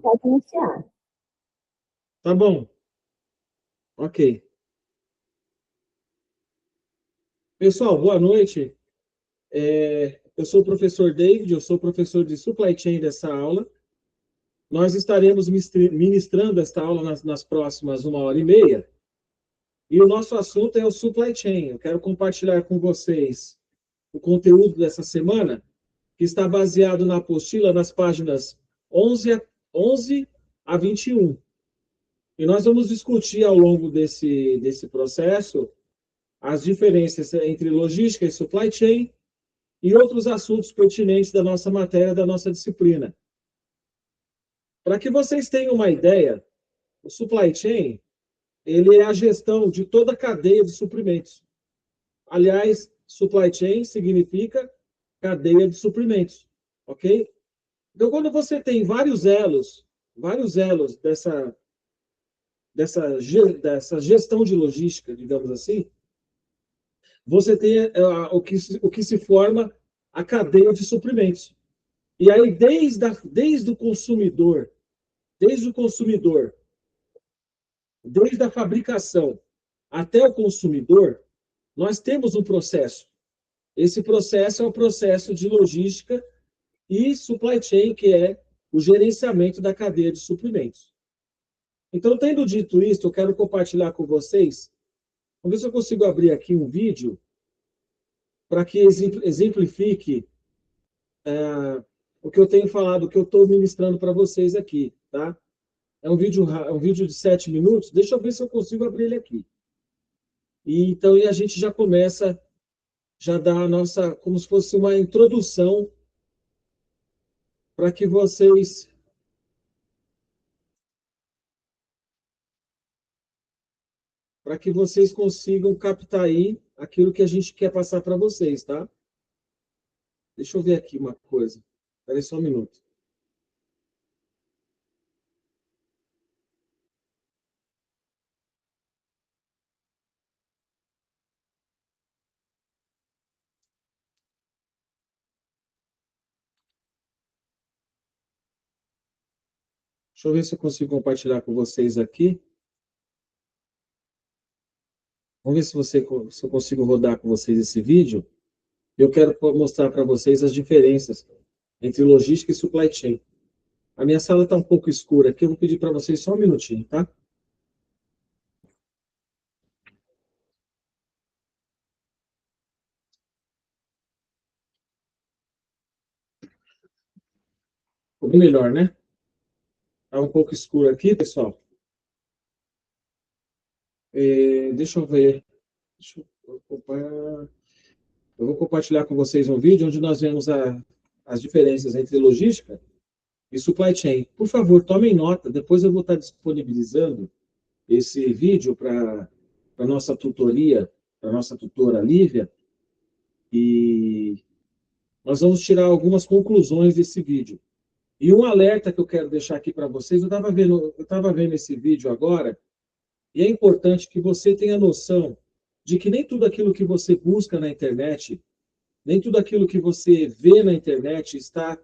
pode iniciar. Tá bom. Ok. Pessoal, boa noite. Eu sou o professor David, eu sou professor de Supply Chain dessa aula. Nós estaremos ministrando esta aula nas próximas 1h30. E o nosso assunto é o Supply Chain. Eu quero compartilhar com vocês o conteúdo dessa semana, que está baseado na apostila nas páginas 11 a 21. E nós vamos discutir ao longo desse processo as diferenças entre logística e supply chain e outros assuntos pertinentes da nossa matéria, da nossa disciplina. Para que vocês tenham uma ideia, o supply chain, ele é a gestão de toda a cadeia de suprimentos. Aliás, supply chain significa cadeia de suprimentos, ok? Então, quando você tem vários elos dessa gestão de logística, digamos assim, você tem o que se forma a cadeia de suprimentos. E aí, desde o consumidor, desde a fabricação até o consumidor, nós temos um processo. Esse processo é o processo de logística e supply chain, que é o gerenciamento da cadeia de suprimentos. Então, tendo dito isso, eu quero compartilhar com vocês. Vamos ver se eu consigo abrir aqui um vídeo para que exemplifique o que eu tenho falado, o que eu estou ministrando para vocês aqui, tá? É um vídeo de 7 minutos. Deixa eu ver se eu consigo abrir ele aqui. E a gente já começa, já dá a nossa, como se fosse uma introdução para que vocês consigam captar aí aquilo que a gente quer passar para vocês, tá? Deixa eu ver aqui uma coisa. Espera aí só um minuto. Deixa eu ver se eu consigo compartilhar com vocês aqui. Vamos ver se eu consigo rodar com vocês esse vídeo. Eu quero mostrar para vocês as diferenças entre logística e supply chain. A minha sala está um pouco escura aqui, eu vou pedir para vocês só um minutinho, tá? Ficou bem melhor, né? Está um pouco escuro aqui, pessoal. Deixa eu ver. Eu vou compartilhar com vocês um vídeo onde nós vemos as diferenças entre logística e supply chain. Por favor, tomem nota, depois eu vou estar disponibilizando esse vídeo para a nossa tutoria, para a nossa tutora Lívia, e nós vamos tirar algumas conclusões desse vídeo. E um alerta que eu quero deixar aqui para vocês, eu estava vendo esse vídeo agora, e é importante que você tenha noção de que nem tudo aquilo que você busca na internet, nem tudo aquilo que você vê na internet está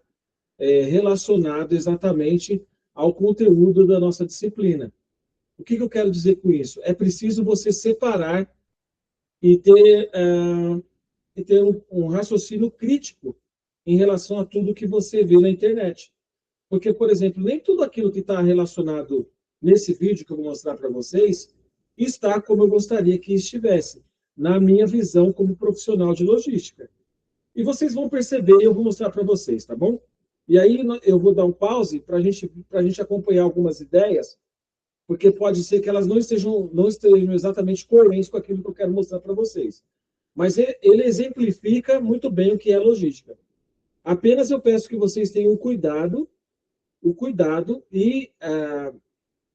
relacionado exatamente ao conteúdo da nossa disciplina. O que eu quero dizer com isso? É preciso você separar e ter um raciocínio crítico em relação a tudo que você vê na internet. Porque, por exemplo, nem tudo aquilo que está relacionado nesse vídeo que eu vou mostrar para vocês está como eu gostaria que estivesse, na minha visão como profissional de logística. E vocês vão perceber, eu vou mostrar para vocês, tá bom? E aí eu vou dar um pause para a gente acompanhar algumas ideias, porque pode ser que elas não estejam exatamente coerentes com aquilo que eu quero mostrar para vocês. Mas ele exemplifica muito bem o que é logística. Apenas eu peço que vocês tenham cuidado e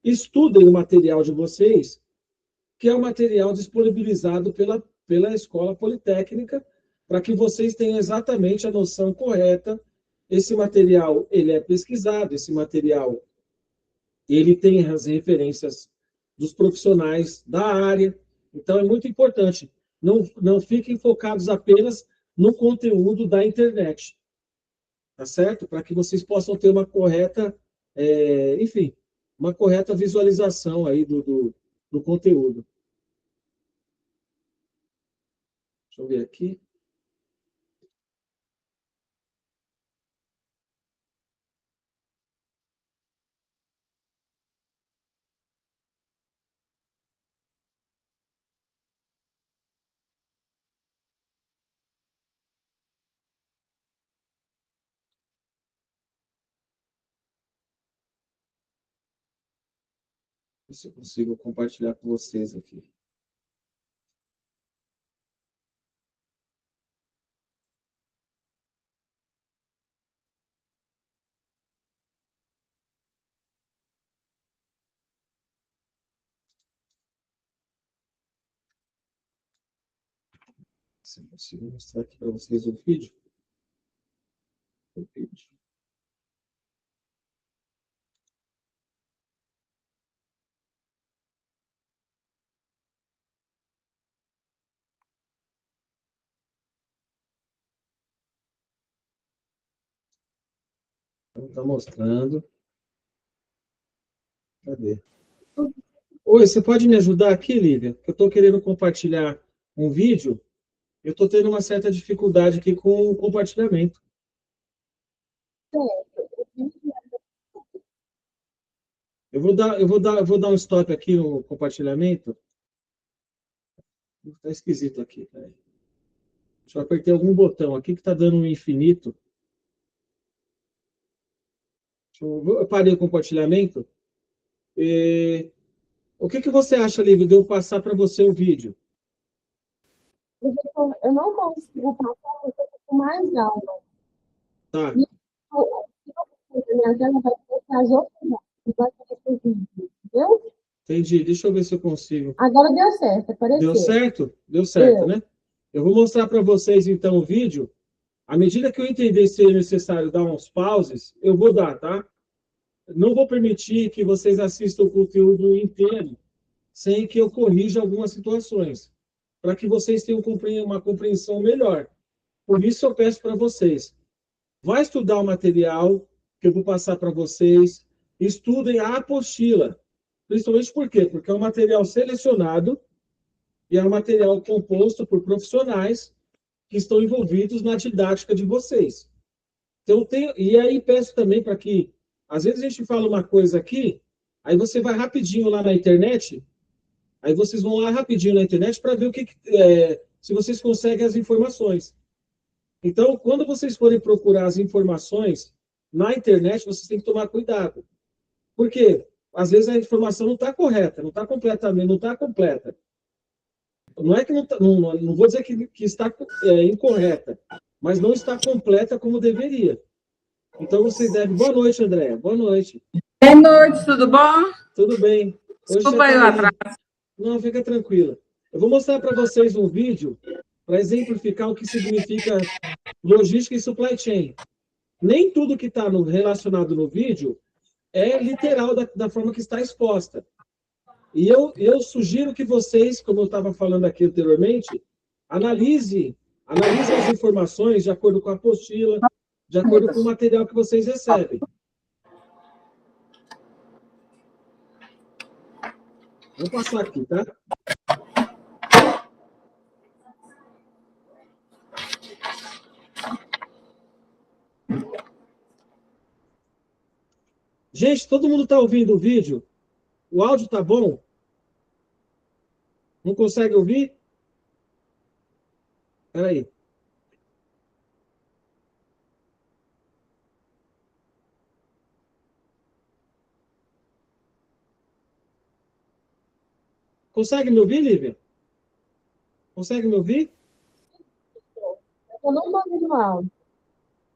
estudem o material de vocês, que é o material disponibilizado pela Escola Politécnica, para que vocês tenham exatamente a noção correta. Esse material, ele é pesquisado, esse material, ele tem as referências dos profissionais da área. Então, é muito importante. Não fiquem focados apenas no conteúdo da internet, tá certo? Para que vocês possam ter uma correta enfim, uma correta visualização aí do conteúdo. Deixa eu ver aqui. Ver se eu consigo compartilhar com vocês aqui. Se eu consigo mostrar aqui para vocês o vídeo. O vídeo. Está mostrando. Cadê? Oi, você pode me ajudar aqui, Lívia? Eu estou querendo compartilhar um vídeo. Eu estou tendo uma certa dificuldade aqui com o compartilhamento. Eu vou dar um stop aqui no compartilhamento. Está esquisito aqui. Peraí. Deixa eu apertar algum botão aqui que está dando um infinito. Eu parei o compartilhamento. O que você acha, Lívia, de eu passar para você o vídeo? Eu não consigo passar porque eu estou com mais aula. Tá. E a minha tela vai colocar as outras aulas, vai aparecer o vídeo, entendeu? Entendi. Deixa eu ver se eu consigo. Agora deu certo, apareceu. Deu certo? Deu certo, né? Eu vou mostrar para vocês, então, o vídeo. À medida que eu entender se é necessário dar uns pauses, eu vou dar, tá? Não vou permitir que vocês assistam o conteúdo inteiro sem que eu corrija algumas situações, para que vocês tenham uma compreensão melhor. Por isso, eu peço para vocês, vai estudar o material que eu vou passar para vocês, estudem a apostila, principalmente por quê? Porque é um material selecionado e é um material composto por profissionais que estão envolvidos na didática de vocês. Então, e aí peço também para que, às vezes a gente fala uma coisa aqui, aí você vai rapidinho lá na internet, aí vocês vão lá rapidinho na internet para ver se vocês conseguem as informações. Então, quando vocês forem procurar as informações na internet, vocês têm que tomar cuidado. Por quê? Às vezes a informação não está correta, não está completamente, não está completa. Não é que não vou dizer que está incorreta, mas não está completa como deveria. Então vocês devem. Boa noite, Andréia. Boa noite. Boa noite, tudo bom? Tudo bem. Hoje Desculpa aí o atraso. Não, fica tranquila. Eu vou mostrar para vocês um vídeo para exemplificar o que significa logística e supply chain. Nem tudo que está relacionado no vídeo é literal da forma que está exposta. E eu sugiro que vocês, como eu estava falando aqui anteriormente, analise as informações de acordo com a apostila, de acordo com o material que vocês recebem. Vou passar aqui, tá? Gente, todo mundo está ouvindo o vídeo? O áudio está bom? Não consegue ouvir? Espera aí. Consegue me ouvir, Lívia? Consegue me ouvir? Eu não estou ouvindo áudio.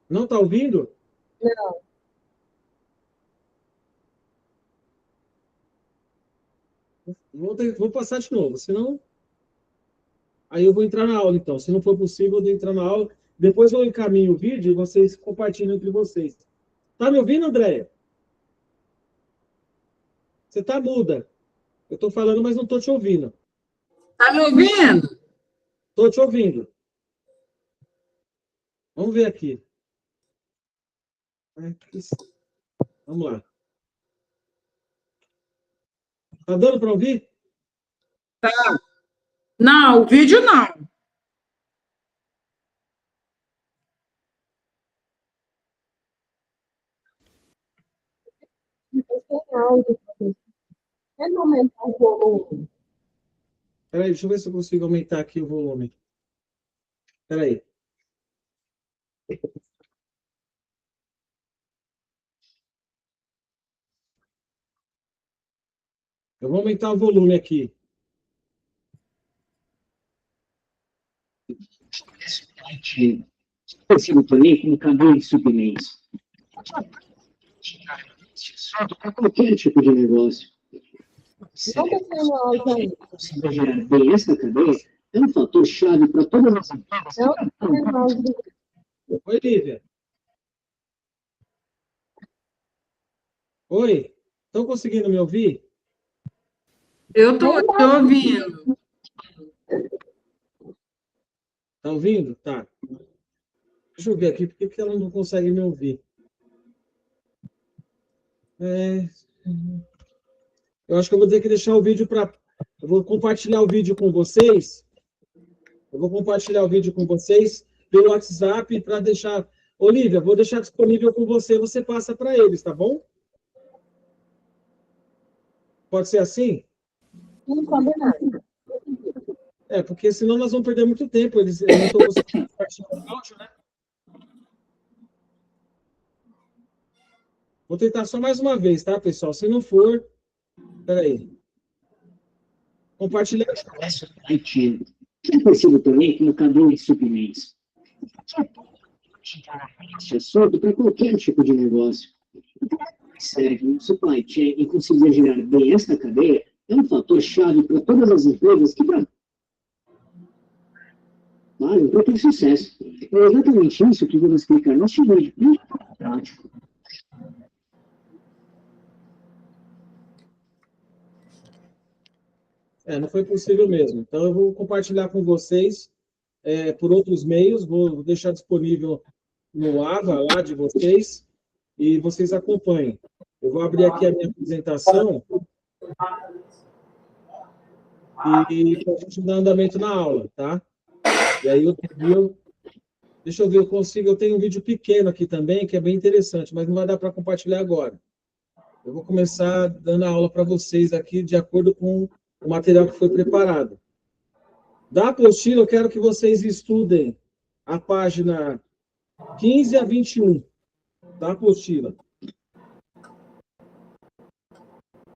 Não está ouvindo? Não. Vou passar de novo, senão... Aí eu vou entrar na aula, então. Se não for possível, eu vou entrar na aula. Depois eu encaminho o vídeo e vocês compartilham entre vocês. Tá me ouvindo, Andréia? Você tá muda. Eu estou falando, mas não estou te ouvindo. Tá me ouvindo? Estou te ouvindo. Vamos ver aqui. Vamos lá. Tá dando para ouvir? Não, o vídeo não. Sem áudio, professor. É aumentar o volume. Peraí, deixa eu ver se eu consigo aumentar aqui o volume. Peraí. Eu vou aumentar o volume aqui. Consigo também como caminho de suprimentos. Para qualquer tipo de negócio. Não está sendo áudio aí. Conseguir gerar bem essa cadeia é um fator chave para todas as empresas. Não está sendo áudio. Oi, Lívia. Oi. Estão conseguindo me ouvir? Eu tô te ouvindo. Tá ouvindo? Tá. Deixa eu ver aqui, por que ela não consegue me ouvir? Eu acho que eu vou ter que deixar o vídeo para... Eu vou compartilhar o vídeo com vocês. Eu vou compartilhar o vídeo com vocês pelo WhatsApp para deixar... Olívia, vou deixar disponível com você, você passa para eles, tá bom? Pode ser assim? Não combinado. Porque senão nós vamos perder muito tempo. Eu não estou conseguindo compartilhar o áudio, né? Vou tentar só mais uma vez, tá, pessoal? Se não for... Peraí. Compartilhar. É conhecido também como caminho de suprimentos. Esse assunto para qualquer tipo de negócio. Serve um supply chain e conseguir gerar bem esta cadeia é um fator chave para todas as empresas que para ter sucesso. É exatamente isso que vamos explicar neste vídeo. Prático. Não foi possível mesmo. Então, eu vou compartilhar com vocês por outros meios, vou deixar disponível no AVA lá de vocês, e vocês acompanhem. Eu vou abrir aqui a minha apresentação e para a gente dar andamento na aula, tá? E aí, deixa eu ver, eu tenho um vídeo pequeno aqui também, que é bem interessante, mas não vai dar para compartilhar agora. Eu vou começar dando a aula para vocês aqui, de acordo com o material que foi preparado. Da apostila, eu quero que vocês estudem a página 15 a 21 da apostila.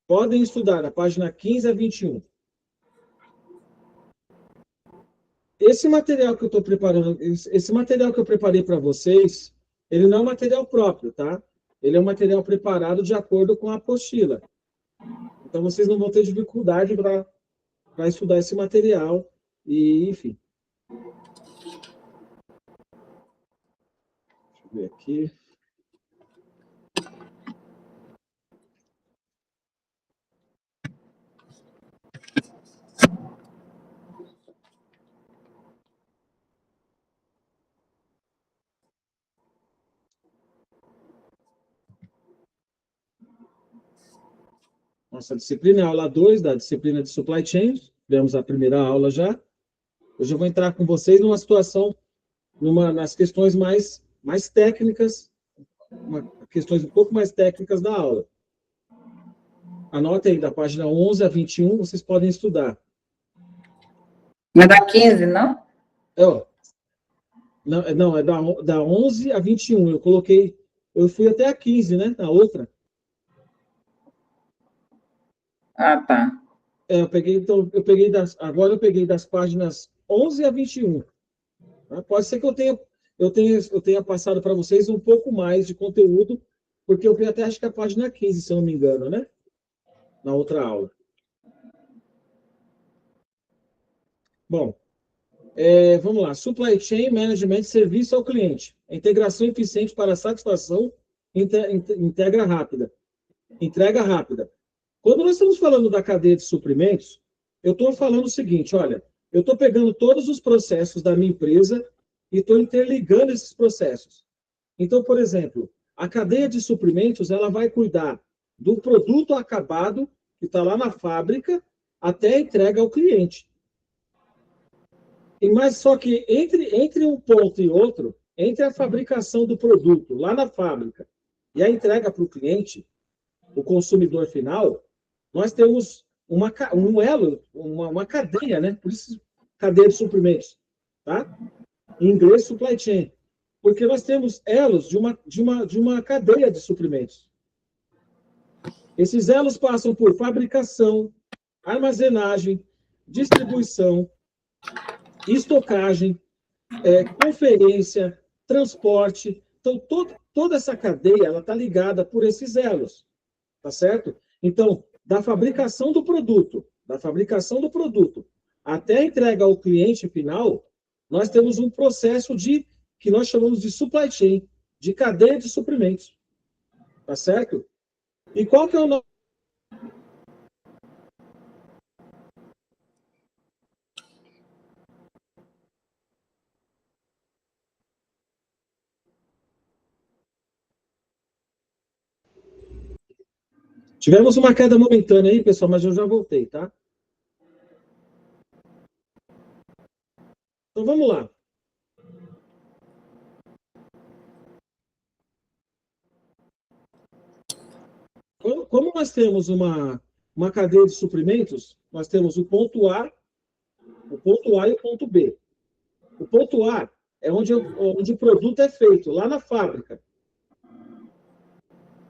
Podem estudar a página 15 a 21. Esse material que eu estou preparando, esse material que eu preparei para vocês, ele não é um material próprio, tá? Ele é um material preparado de acordo com a apostila. Então, vocês não vão ter dificuldade para estudar esse material e, enfim. Deixa eu ver aqui. Nossa disciplina é a aula 2 da disciplina de Supply Chain. Tivemos a primeira aula já. Hoje eu vou entrar com vocês numa situação, nas questões mais técnicas, questões um pouco mais técnicas da aula. Anotem aí, da página 11 a 21, vocês podem estudar. Mas da 15, não? Não, é da 11 a 21. Eu fui até a 15, né? Na outra. Ah, tá. Agora eu peguei das páginas 11 a 21. Pode ser que eu tenha passado para vocês um pouco mais de conteúdo, porque eu vi até, acho que a página 15, se eu não me engano, né? Na outra aula. Bom, vamos lá. Supply Chain Management, serviço ao cliente. Integração eficiente para satisfação, entrega rápida. Quando nós estamos falando da cadeia de suprimentos, eu estou falando o seguinte, olha, eu estou pegando todos os processos da minha empresa e estou interligando esses processos. Então, por exemplo, a cadeia de suprimentos, ela vai cuidar do produto acabado que está lá na fábrica até a entrega ao cliente. Mas só que entre um ponto e outro, entre a fabricação do produto lá na fábrica e a entrega para o cliente, o consumidor final, nós temos um elo, uma cadeia, né? Por isso, cadeia de suprimentos, tá? Em inglês, supply chain. Porque nós temos elos de uma cadeia de suprimentos. Esses elos passam por fabricação, armazenagem, distribuição, estocagem, conferência, transporte. Então, toda essa cadeia ela está ligada por esses elos, tá certo? Então, da fabricação do produto até a entrega ao cliente final, nós temos um processo que nós chamamos de supply chain, de cadeia de suprimentos, tá certo? E qual que é o nome? Tivemos uma queda momentânea aí, pessoal, mas eu já voltei, tá? Então, vamos lá. Como nós temos uma cadeia de suprimentos, nós temos o ponto A e o ponto B. O ponto A é onde o produto é feito, lá na fábrica.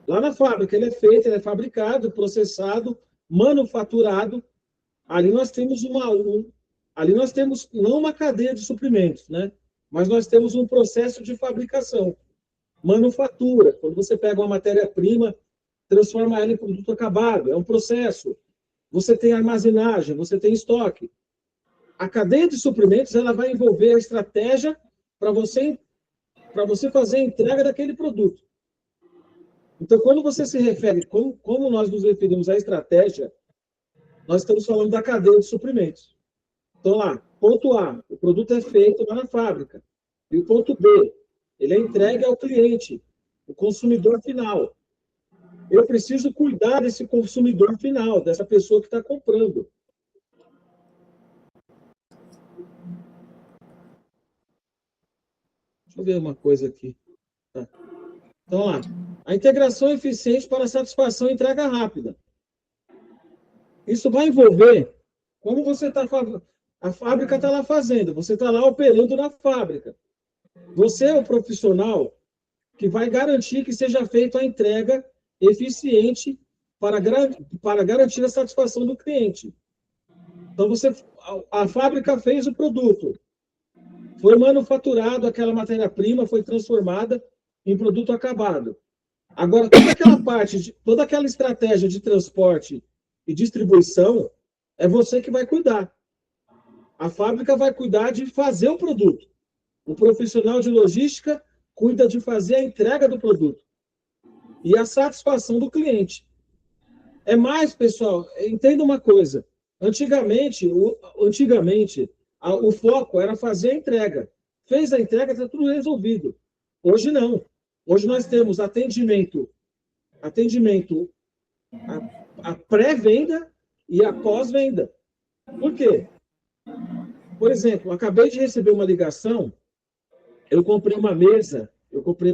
Lá na fábrica ele é feito, ele é fabricado, processado, manufaturado. Ali nós temos não uma cadeia de suprimentos, né? Mas nós temos um processo de fabricação, manufatura. Quando você pega uma matéria-prima, transforma ela em produto acabado, é um processo. Você tem armazenagem, você tem estoque. A cadeia de suprimentos ela vai envolver a estratégia para você fazer a entrega daquele produto. Então, quando você se refere, como nós nos referimos à estratégia, nós estamos falando da cadeia de suprimentos. Então, lá, ponto A, o produto é feito lá na fábrica. E o ponto B, ele é entregue ao cliente, o consumidor final. Eu preciso cuidar desse consumidor final, dessa pessoa que está comprando. Deixa eu ver uma coisa aqui. Tá. Então, lá. A integração eficiente para satisfação e entrega rápida. Isso vai envolver como você está... A fábrica está lá fazendo, você está lá operando na fábrica. Você é o profissional que vai garantir que seja feita a entrega eficiente para garantir a satisfação do cliente. Então, a fábrica fez o produto, foi manufaturado, aquela matéria-prima foi transformada em produto acabado. Agora, toda aquela estratégia de transporte e distribuição, é você que vai cuidar. A fábrica vai cuidar de fazer o produto. O profissional de logística cuida de fazer a entrega do produto. E a satisfação do cliente. É mais, pessoal, entenda uma coisa. Antigamente, o foco era fazer a entrega. Fez a entrega, está tudo resolvido. Hoje não. Hoje nós temos atendimento a pré-venda e a pós-venda. Por quê? Por exemplo, acabei de receber uma ligação, eu comprei uma mesa,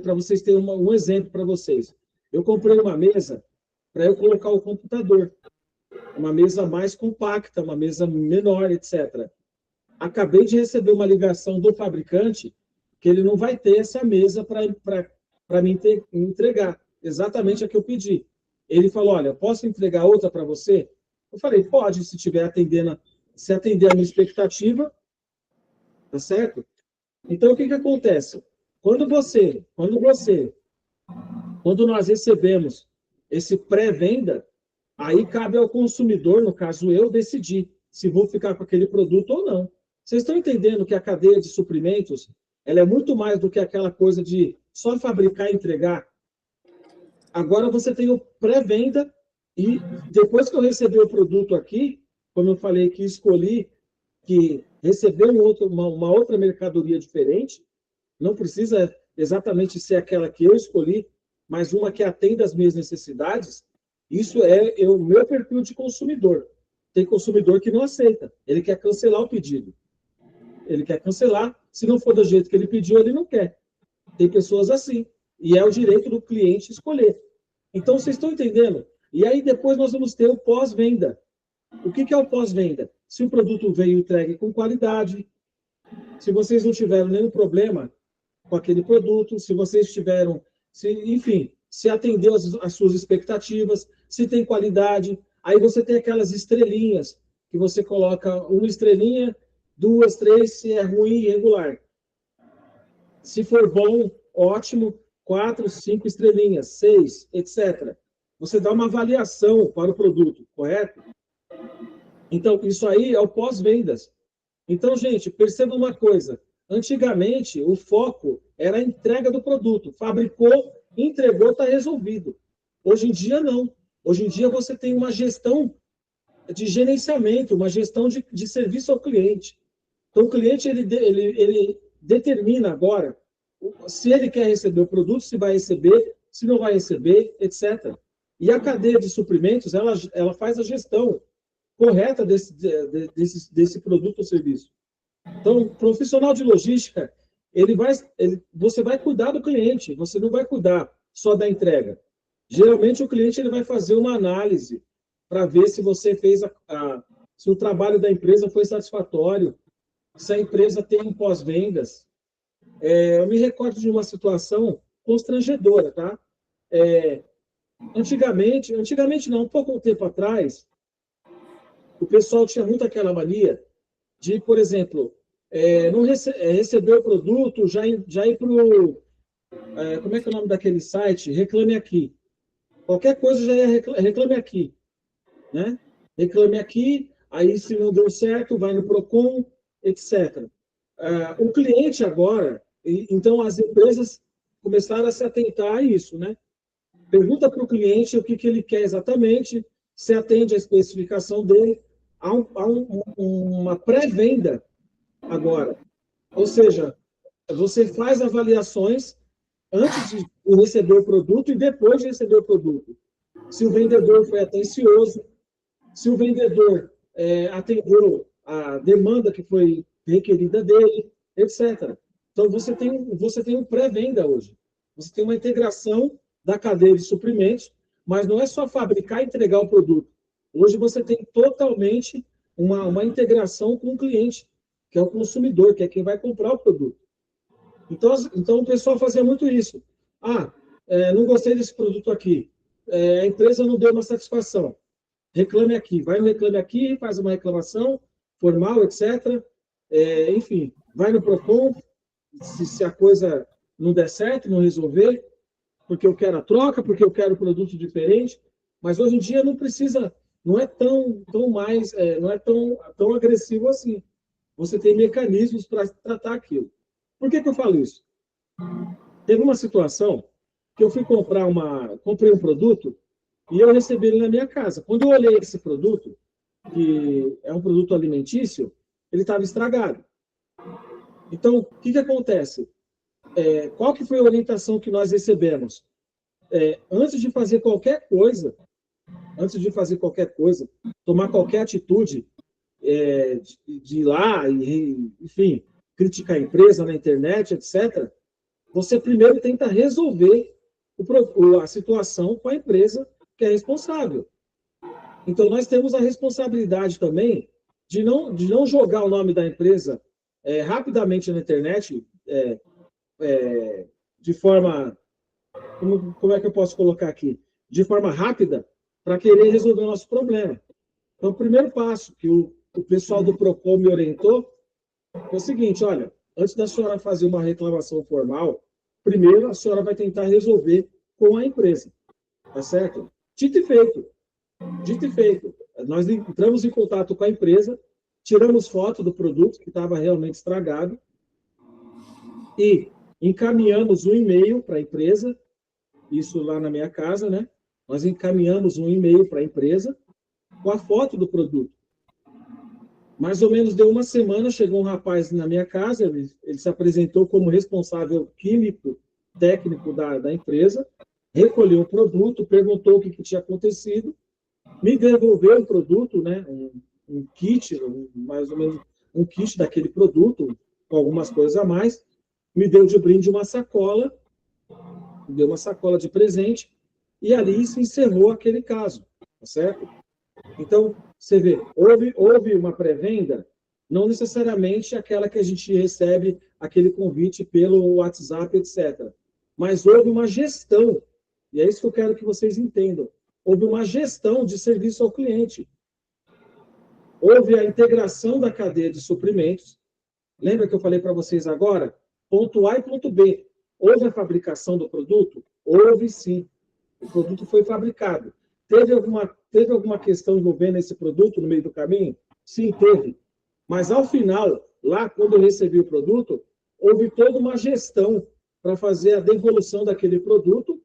para vocês terem um exemplo para vocês. Eu comprei uma mesa para eu colocar o computador. Uma mesa mais compacta, uma mesa menor, etc. Acabei de receber uma ligação do fabricante que ele não vai ter essa mesa para me entregar. Exatamente a que eu pedi. Ele falou, olha, posso entregar outra para você? Eu falei, pode, se atender a minha expectativa, tá certo? Então, o que acontece? Quando nós recebemos esse pré-venda, aí cabe ao consumidor, no caso eu, decidir se vou ficar com aquele produto ou não. Vocês estão entendendo que a cadeia de suprimentos ela é muito mais do que aquela coisa de só fabricar e entregar? Agora você tem o pré-venda e depois que eu receber o produto aqui, como eu falei que escolhi que receber uma outra mercadoria diferente, não precisa exatamente ser aquela que eu escolhi, mas uma que atenda às minhas necessidades, Isso é o meu perfil de consumidor. Tem consumidor que não aceita. Ele quer cancelar o pedido. Ele quer cancelar. Se não for do jeito que ele pediu, ele não quer. Tem pessoas assim. E é o direito do cliente escolher. Então, vocês estão entendendo? E aí, depois, nós vamos ter o pós-venda. O que é o pós-venda? Se o produto veio entregue com qualidade, se vocês não tiveram nenhum problema com aquele produto, se vocês tiveram, enfim, se atendeu às suas expectativas, se tem qualidade, aí você tem aquelas estrelinhas, que você coloca uma estrelinha, 2, 3, se é ruim e irregular. Se for bom, ótimo, 4, 5 estrelinhas, 6, etc. Você dá uma avaliação para o produto, correto? Então, isso aí é o pós-vendas. Então, gente, perceba uma coisa. Antigamente, o foco era a entrega do produto. Fabricou, entregou, está resolvido. Hoje em dia, não. Hoje em dia, você tem uma gestão de gerenciamento, uma gestão de serviço ao cliente. Então, o cliente, ele determina agora se ele quer receber o produto, se vai receber, se não vai receber, etc. E a cadeia de suprimentos, ela faz a gestão correta desse produto ou serviço. Então, o profissional de logística, você vai cuidar do cliente, você não vai cuidar só da entrega. Geralmente, o cliente ele vai fazer uma análise para ver se você fez se o trabalho da empresa foi satisfatório, se a empresa tem um pós-vendas. Eu me recordo de uma situação constrangedora, tá? Antigamente não, um pouco tempo atrás, o pessoal tinha muito aquela mania de, por exemplo, não receber o produto, já ir para o... como é que é o nome daquele site? Reclame Aqui. Qualquer coisa já é Reclame Aqui. Né? Reclame Aqui, aí se não deu certo, vai no Procon, etc. O cliente agora, então as empresas começaram a se atentar a isso, né? Pergunta para o cliente o que ele quer exatamente, se atende à especificação dele. Há uma pré-venda agora. Ou seja, você faz avaliações antes de receber o produto e depois de receber o produto. Se o vendedor foi atencioso, se o vendedor atendeu a demanda que foi requerida dele, etc. Então, você tem um pré-venda hoje. Você tem uma integração da cadeia de suprimentos, mas não é só fabricar e entregar o produto. Hoje você tem totalmente uma integração com o cliente, que é o consumidor, que é quem vai comprar o produto. Então o pessoal fazia muito isso. Não gostei desse produto aqui. A empresa não deu uma satisfação. Reclame Aqui. Vai no Reclame Aqui, faz uma reclamação formal, etc. Enfim, vai no Procon, se a coisa não der certo, não resolver, porque eu quero a troca, porque eu quero produto diferente. Mas hoje em dia não precisa, não é tão mais, não é tão agressivo assim. Você tem mecanismos para tratar aquilo. Por que eu falo isso? Teve uma situação que eu fui comprei um produto e eu recebi ele na minha casa. Quando eu olhei esse produto, que é um produto alimentício, ele estava estragado. Então, o que acontece? Qual que foi a orientação que nós recebemos? Antes de fazer qualquer coisa, tomar qualquer atitude, de ir lá e, enfim, criticar a empresa na internet, etc., você primeiro tenta resolver a situação com a empresa que é responsável. Então, nós temos a responsabilidade também de não jogar o nome da empresa rapidamente na internet, de forma... Como é que eu posso colocar aqui? De forma rápida, para querer resolver o nosso problema. Então, o primeiro passo que o pessoal do Procon me orientou foi o seguinte: olha, antes da senhora fazer uma reclamação formal, primeiro a senhora vai tentar resolver com a empresa. Tá certo? Dito e feito. Dito e feito. Nós entramos em contato com a empresa, tiramos foto do produto que estava realmente estragado e encaminhamos um e-mail para a empresa, isso lá na minha casa, né? Nós encaminhamos um e-mail para a empresa com a foto do produto. Mais ou menos deu uma semana, chegou um rapaz na minha casa, ele se apresentou como responsável químico técnico da empresa, recolheu o produto, perguntou o que tinha acontecido, me devolveu o produto, né, um kit, mais ou menos um kit daquele produto, com algumas coisas a mais, me deu de brinde uma sacola, me deu uma sacola de presente, e ali se encerrou aquele caso, tá certo? Então, você vê, houve uma pré-venda, não necessariamente aquela que a gente recebe aquele convite pelo WhatsApp, etc. Mas houve uma gestão, e é isso que eu quero que vocês entendam. Houve uma gestão de serviço ao cliente. Houve a integração da cadeia de suprimentos. Lembra que eu falei para vocês agora? Ponto A e ponto B. Houve a fabricação do produto? Houve sim. O produto foi fabricado. Teve alguma questão envolvendo esse produto no meio do caminho? Sim, teve. Mas, ao final, lá, quando eu recebi o produto, houve toda uma gestão para fazer a devolução daquele produto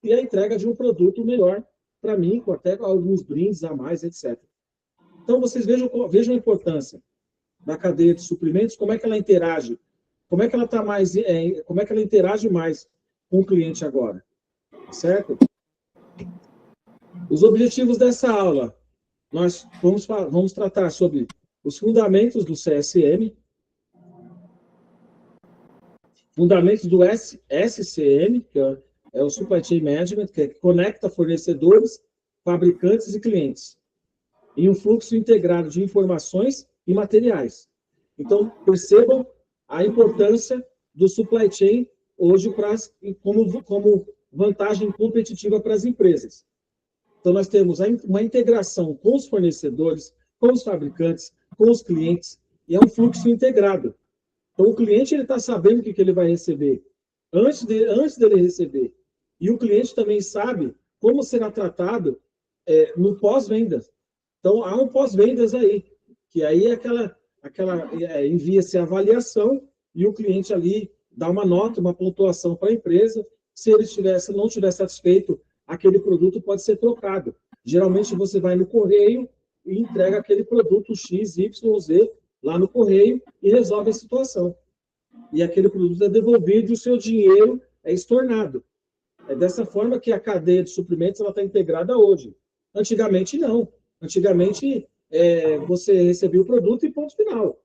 e a entrega de um produto melhor para mim, com até alguns brindes a mais, etc. Então, vocês vejam a importância da cadeia de suprimentos, como é que ela interage, como é que ela interage mais com o cliente agora, certo? Os objetivos dessa aula, nós vamos tratar sobre os fundamentos do CSM, fundamentos do SCM, que é o Supply Chain Management, que conecta fornecedores, fabricantes e clientes, e um fluxo integrado de informações e materiais. Então, percebam a importância do supply chain hoje como vantagem competitiva para as empresas. Então, nós temos uma integração com os fornecedores, com os fabricantes, com os clientes, e é um fluxo integrado. Então, o cliente está sabendo o que ele vai receber antes dele receber. E o cliente também sabe como será tratado no pós-vendas. Então, há um pós-vendas aí, que aí é envia-se a avaliação e o cliente ali dá uma nota, uma pontuação para a empresa. Se ele não estiver satisfeito, aquele produto pode ser trocado. Geralmente, você vai no correio e entrega aquele produto X, Y, Z lá no correio e resolve a situação. E aquele produto é devolvido e o seu dinheiro é estornado. É dessa forma que a cadeia de suprimentos está integrada hoje. Antigamente, não. Antigamente, você recebia o produto e ponto final.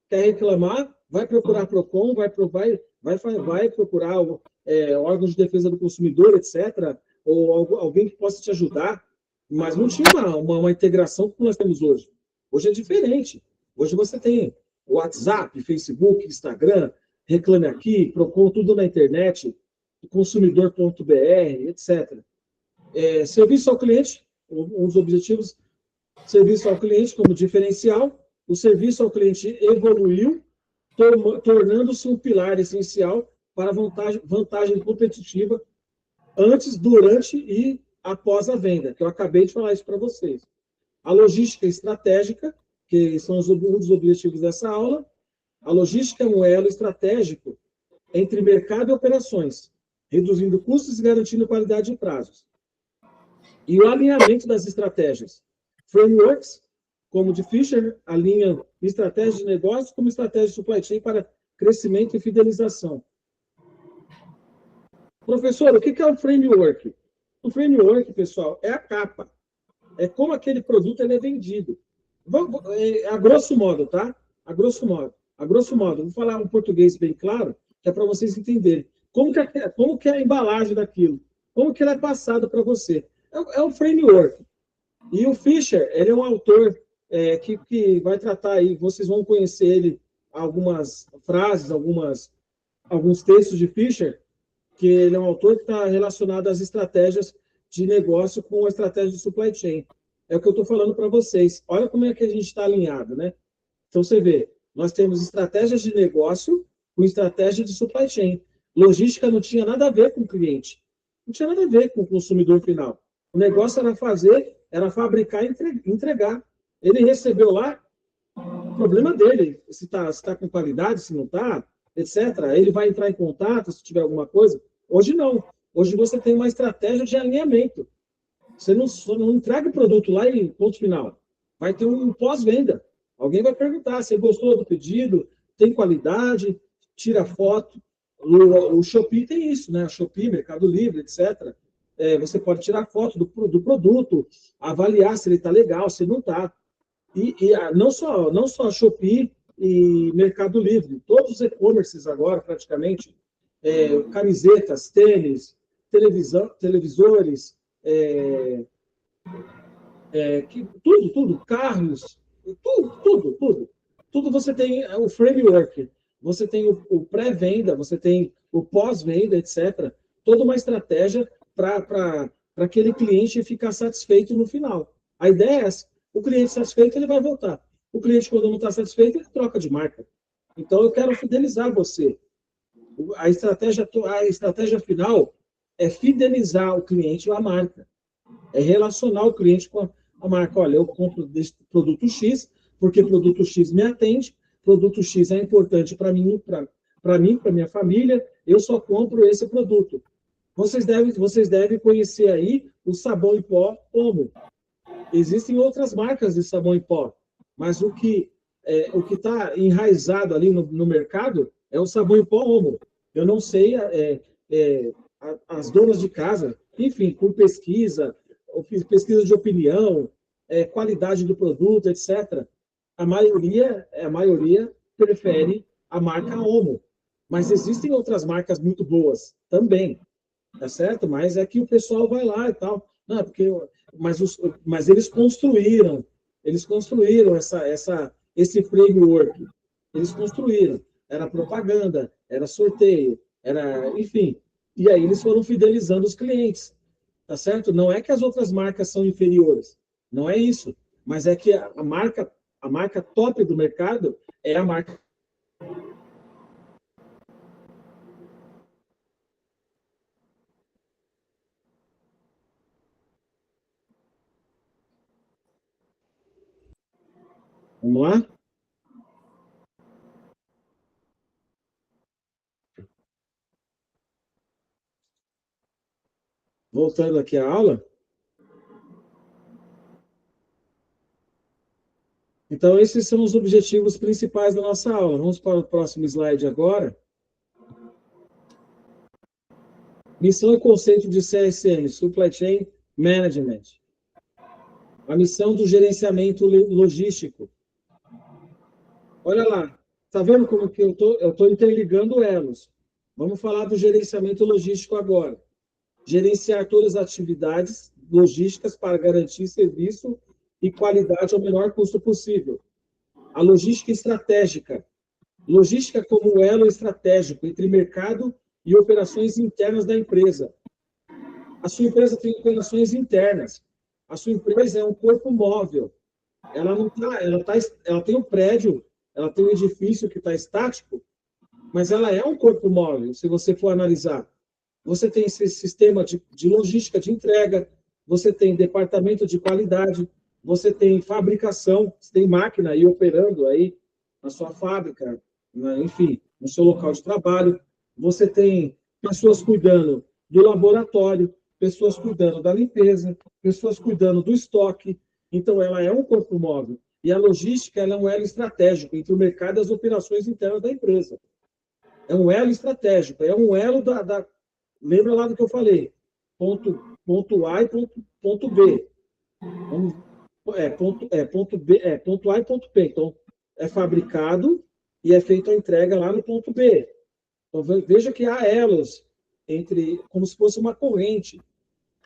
Quer reclamar? Vai procurar PROCON, vai procurar órgãos de defesa do consumidor, etc., ou alguém que possa te ajudar. Mas não tinha uma integração como nós temos hoje. Hoje é diferente. Hoje você tem WhatsApp, Facebook, Instagram, Reclame Aqui, PROCON, tudo na internet, consumidor.br, etc. Serviço ao cliente, um dos objetivos, serviço ao cliente como diferencial. O serviço ao cliente evoluiu, tornando-se um pilar essencial para a vantagem competitiva antes, durante e após a venda, que eu acabei de falar isso para vocês. A logística estratégica, que são um dos objetivos dessa aula. A logística é um elo estratégico entre mercado e operações, reduzindo custos e garantindo qualidade e prazos. E o alinhamento das estratégias. Frameworks, como o de Fisher, alinham estratégia de negócio como estratégia de supply chain para crescimento e fidelização. Professor, o que é um framework? O framework, pessoal, é a capa. É como aquele produto ele é vendido. A grosso modo, tá? A grosso modo. Vou falar um português bem claro, que é para vocês entenderem. Como que é a embalagem daquilo? Como que ela é passada para você? É um framework. E o Fisher, ele é um autor que vai tratar aí, vocês vão conhecer ele, algumas frases, alguns textos de Fisher, que ele é um autor que está relacionado às estratégias de negócio com a estratégia de supply chain. É o que eu estou falando para vocês. Olha como é que a gente está alinhado, né? Então, você vê, nós temos estratégias de negócio com estratégia de supply chain. Logística não tinha nada a ver com o cliente. Não tinha nada a ver com o consumidor final. O negócio era fabricar e entregar. Ele recebeu lá, o problema dele, se está com qualidade, se não está, etc. Ele vai entrar em contato se tiver alguma coisa. Hoje não. Hoje você tem uma estratégia de alinhamento. Você não entrega o produto lá e ponto final. Vai ter um pós-venda. Alguém vai perguntar, você gostou do pedido? Tem qualidade? Tira foto. O Shopee tem isso, né? A Shopee, Mercado Livre, etc. você pode tirar foto do produto, avaliar se ele está legal, se não está. Não só a Shopee e Mercado Livre, todos os e-commerces agora, praticamente, camisetas, tênis, televisores, tudo, carros, tudo você tem o framework, você tem o pré-venda, você tem o pós-venda, etc. Toda uma estratégia para aquele cliente ficar satisfeito no final. A ideia é essa. O cliente satisfeito, ele vai voltar. O cliente, quando não está satisfeito, ele troca de marca. Então, eu quero fidelizar você. A estratégia final é fidelizar o cliente à marca. É relacionar o cliente com a marca. Olha, eu compro desse produto X, porque produto X me atende, produto X é importante para mim, para minha família, eu só compro esse produto. Vocês devem conhecer aí o sabão em pó Omo. Existem outras marcas de sabão em pó, mas o que está enraizado ali no mercado é o sabão em pó Omo. Eu não sei, as donas de casa, enfim, por pesquisa de opinião, qualidade do produto, etc., a maioria prefere a marca Omo. Mas existem outras marcas muito boas também, tá certo? Mas é que o pessoal vai lá e tal. Não, mas eles construíram esse framework. Eles construíram. Era propaganda, era sorteio, enfim. E aí eles foram fidelizando os clientes, tá certo? Não é que as outras marcas são inferiores, não é isso. Mas é que a marca top do mercado é a marca. Vamos lá? Voltando aqui à aula. Então, esses são os objetivos principais da nossa aula. Vamos para o próximo slide agora. Missão e conceito de CSM, Supply Chain Management. A missão do gerenciamento logístico. Olha lá, está vendo como que eu estou interligando elos? Vamos falar do gerenciamento logístico agora. Gerenciar todas as atividades logísticas para garantir serviço e qualidade ao menor custo possível. A logística estratégica. Logística como elo estratégico entre mercado e operações internas da empresa. A sua empresa tem operações internas. A sua empresa é um corpo móvel. Ela tem um prédio, ela tem um edifício que está estático, mas ela é um corpo móvel, se você for analisar. Você tem esse sistema de logística de entrega, você tem departamento de qualidade, você tem fabricação, você tem máquina aí operando aí na sua fábrica, enfim, no seu local de trabalho. Você tem pessoas cuidando do laboratório, pessoas cuidando da limpeza, pessoas cuidando do estoque. Então, ela é um corpo móvel. E a logística ela é um elo estratégico entre o mercado e as operações internas da empresa. É um elo estratégico, é um elo lembra lá do que eu falei? Ponto A e ponto B. Ponto A e ponto B. Então, é fabricado e é feita a entrega lá no ponto B. Então, veja que há elos como se fosse uma corrente.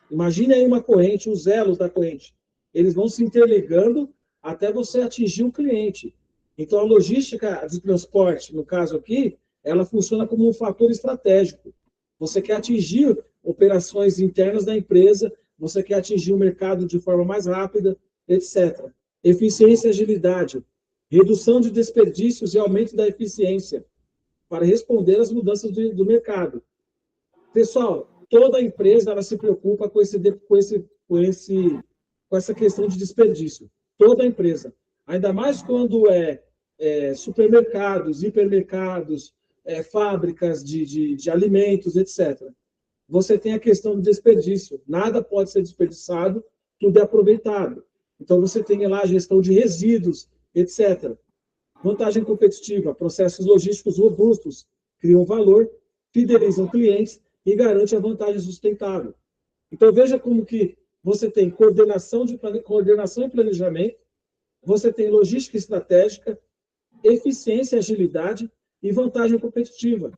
Imagine aí uma corrente, os elos da corrente. Eles vão se interligando até você atingir o cliente. Então, a logística de transporte, no caso aqui, ela funciona como um fator estratégico. Você quer atingir operações internas da empresa, você quer atingir o mercado de forma mais rápida, etc. Eficiência e agilidade, redução de desperdícios e aumento da eficiência, para responder às mudanças do mercado. Pessoal, toda empresa ela se preocupa com essa questão de desperdício. Toda empresa. Ainda mais quando supermercados, hipermercados, fábricas de alimentos, etc. Você tem a questão do desperdício. Nada pode ser desperdiçado, tudo é aproveitado. Então, você tem lá a gestão de resíduos, etc. Vantagem competitiva, processos logísticos robustos, criam valor, fidelizam clientes e garante a vantagem sustentável. Então, veja como que você tem coordenação e planejamento, você tem logística estratégica, eficiência, agilidade e vantagem competitiva.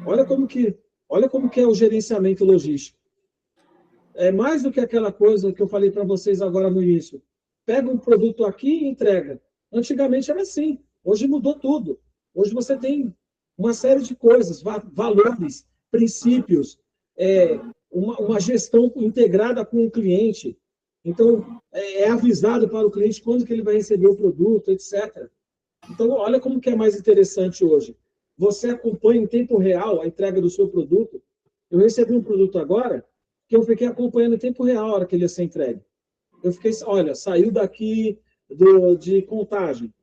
Olha como que é o gerenciamento logístico. É mais do que aquela coisa que eu falei para vocês agora no início. Pega um produto aqui e entrega. Antigamente era assim. Hoje mudou tudo. Hoje você tem uma série de coisas, valores, princípios, uma gestão integrada com o cliente. Então, é avisado para o cliente quando que ele vai receber o produto, etc. Então, olha como que é mais interessante hoje. Você acompanha em tempo real a entrega do seu produto. Eu recebi um produto agora que eu fiquei acompanhando em tempo real a hora que ele ia ser entregue. Eu fiquei, olha, saiu daqui de Contagem.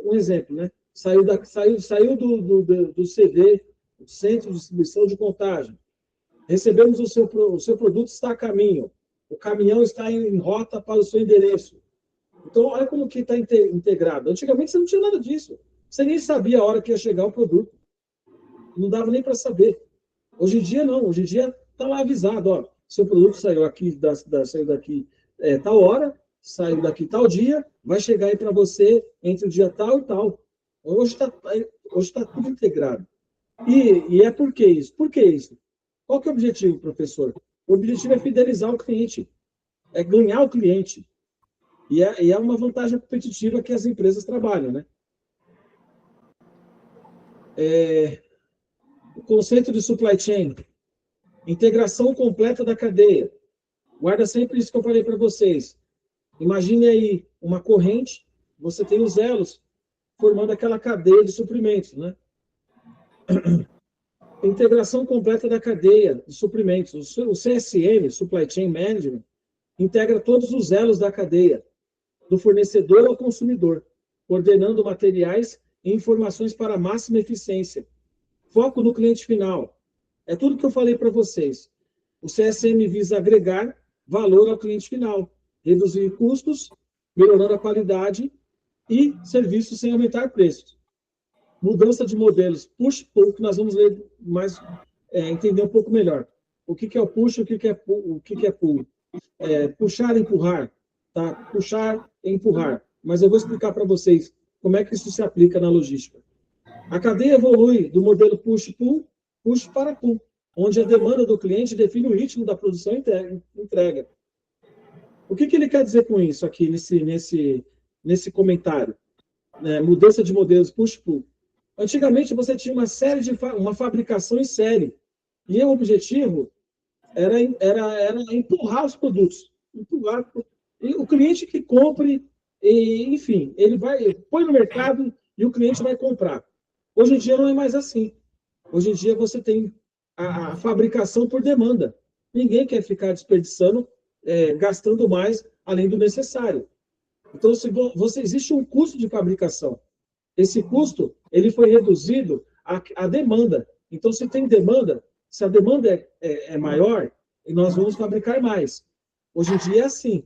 Um exemplo, né? Saiu do CD, do Centro de Distribuição de Contagem. Recebemos o seu produto, está a caminho. O caminhão está em rota para o seu endereço. Então, olha como que está integrado. Antigamente você não tinha nada disso. Você nem sabia a hora que ia chegar o produto. Não dava nem para saber. Hoje em dia, não. Hoje em dia está lá avisado. Ó, seu produto saiu aqui, saiu daqui tal hora, saiu daqui tal dia, vai chegar aí para você entre o dia tal e tal. Hoje tá tudo integrado. E é por que isso? Por que isso? Qual que é o objetivo, professor? O objetivo é fidelizar o cliente. É ganhar o cliente. E é uma vantagem competitiva que as empresas trabalham, né? O conceito de supply chain, integração completa da cadeia. Guarda sempre isso que eu falei para vocês. Imagine aí uma corrente, você tem os elos formando aquela cadeia de suprimentos, né? Integração completa da cadeia de suprimentos. O CSM, Supply Chain Management, integra todos os elos da cadeia, do fornecedor ao consumidor, coordenando materiais e informações para máxima eficiência. Foco no cliente final. É tudo que eu falei para vocês. O CSM visa agregar valor ao cliente final, reduzir custos, melhorando a qualidade e serviços sem aumentar preços. Mudança de modelos push-pull, que nós vamos ler mais, entender um pouco melhor. O que é o push, o que é pull. Puxar e empurrar. Tá? Puxar e empurrar. Mas eu vou explicar para vocês como é que isso se aplica na logística. A cadeia evolui do modelo push-pull, push para pull, onde a demanda do cliente define o ritmo da produção e entrega. O que ele quer dizer com isso aqui, nesse comentário? Mudança de modelos push-pull. Antigamente, você tinha uma fabricação em série. E o objetivo era empurrar os produtos. Empurrar. E o cliente que compre, enfim, ele põe no mercado e o cliente vai comprar. Hoje em dia não é mais assim. Hoje em dia você tem a fabricação por demanda. Ninguém quer ficar desperdiçando, gastando mais além do necessário. Então, existe um custo de fabricação. Esse custo ele foi reduzido à demanda. Então, se tem demanda, se a demanda é maior, nós vamos fabricar mais. Hoje em dia é assim.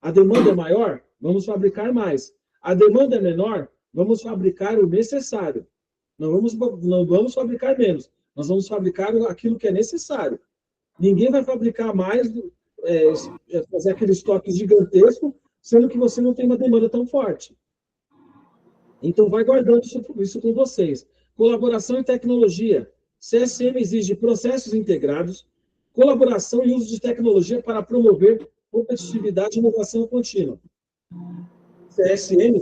A demanda é maior, vamos fabricar mais. A demanda é menor, vamos fabricar o necessário. Não vamos fabricar menos. Nós vamos fabricar aquilo que é necessário. Ninguém vai fabricar mais, fazer aquele estoque gigantesco, sendo que você não tem uma demanda tão forte. Então, vai guardando isso com vocês. Colaboração e tecnologia. CSM exige processos integrados, colaboração e uso de tecnologia para promover competitividade e inovação contínua. CSM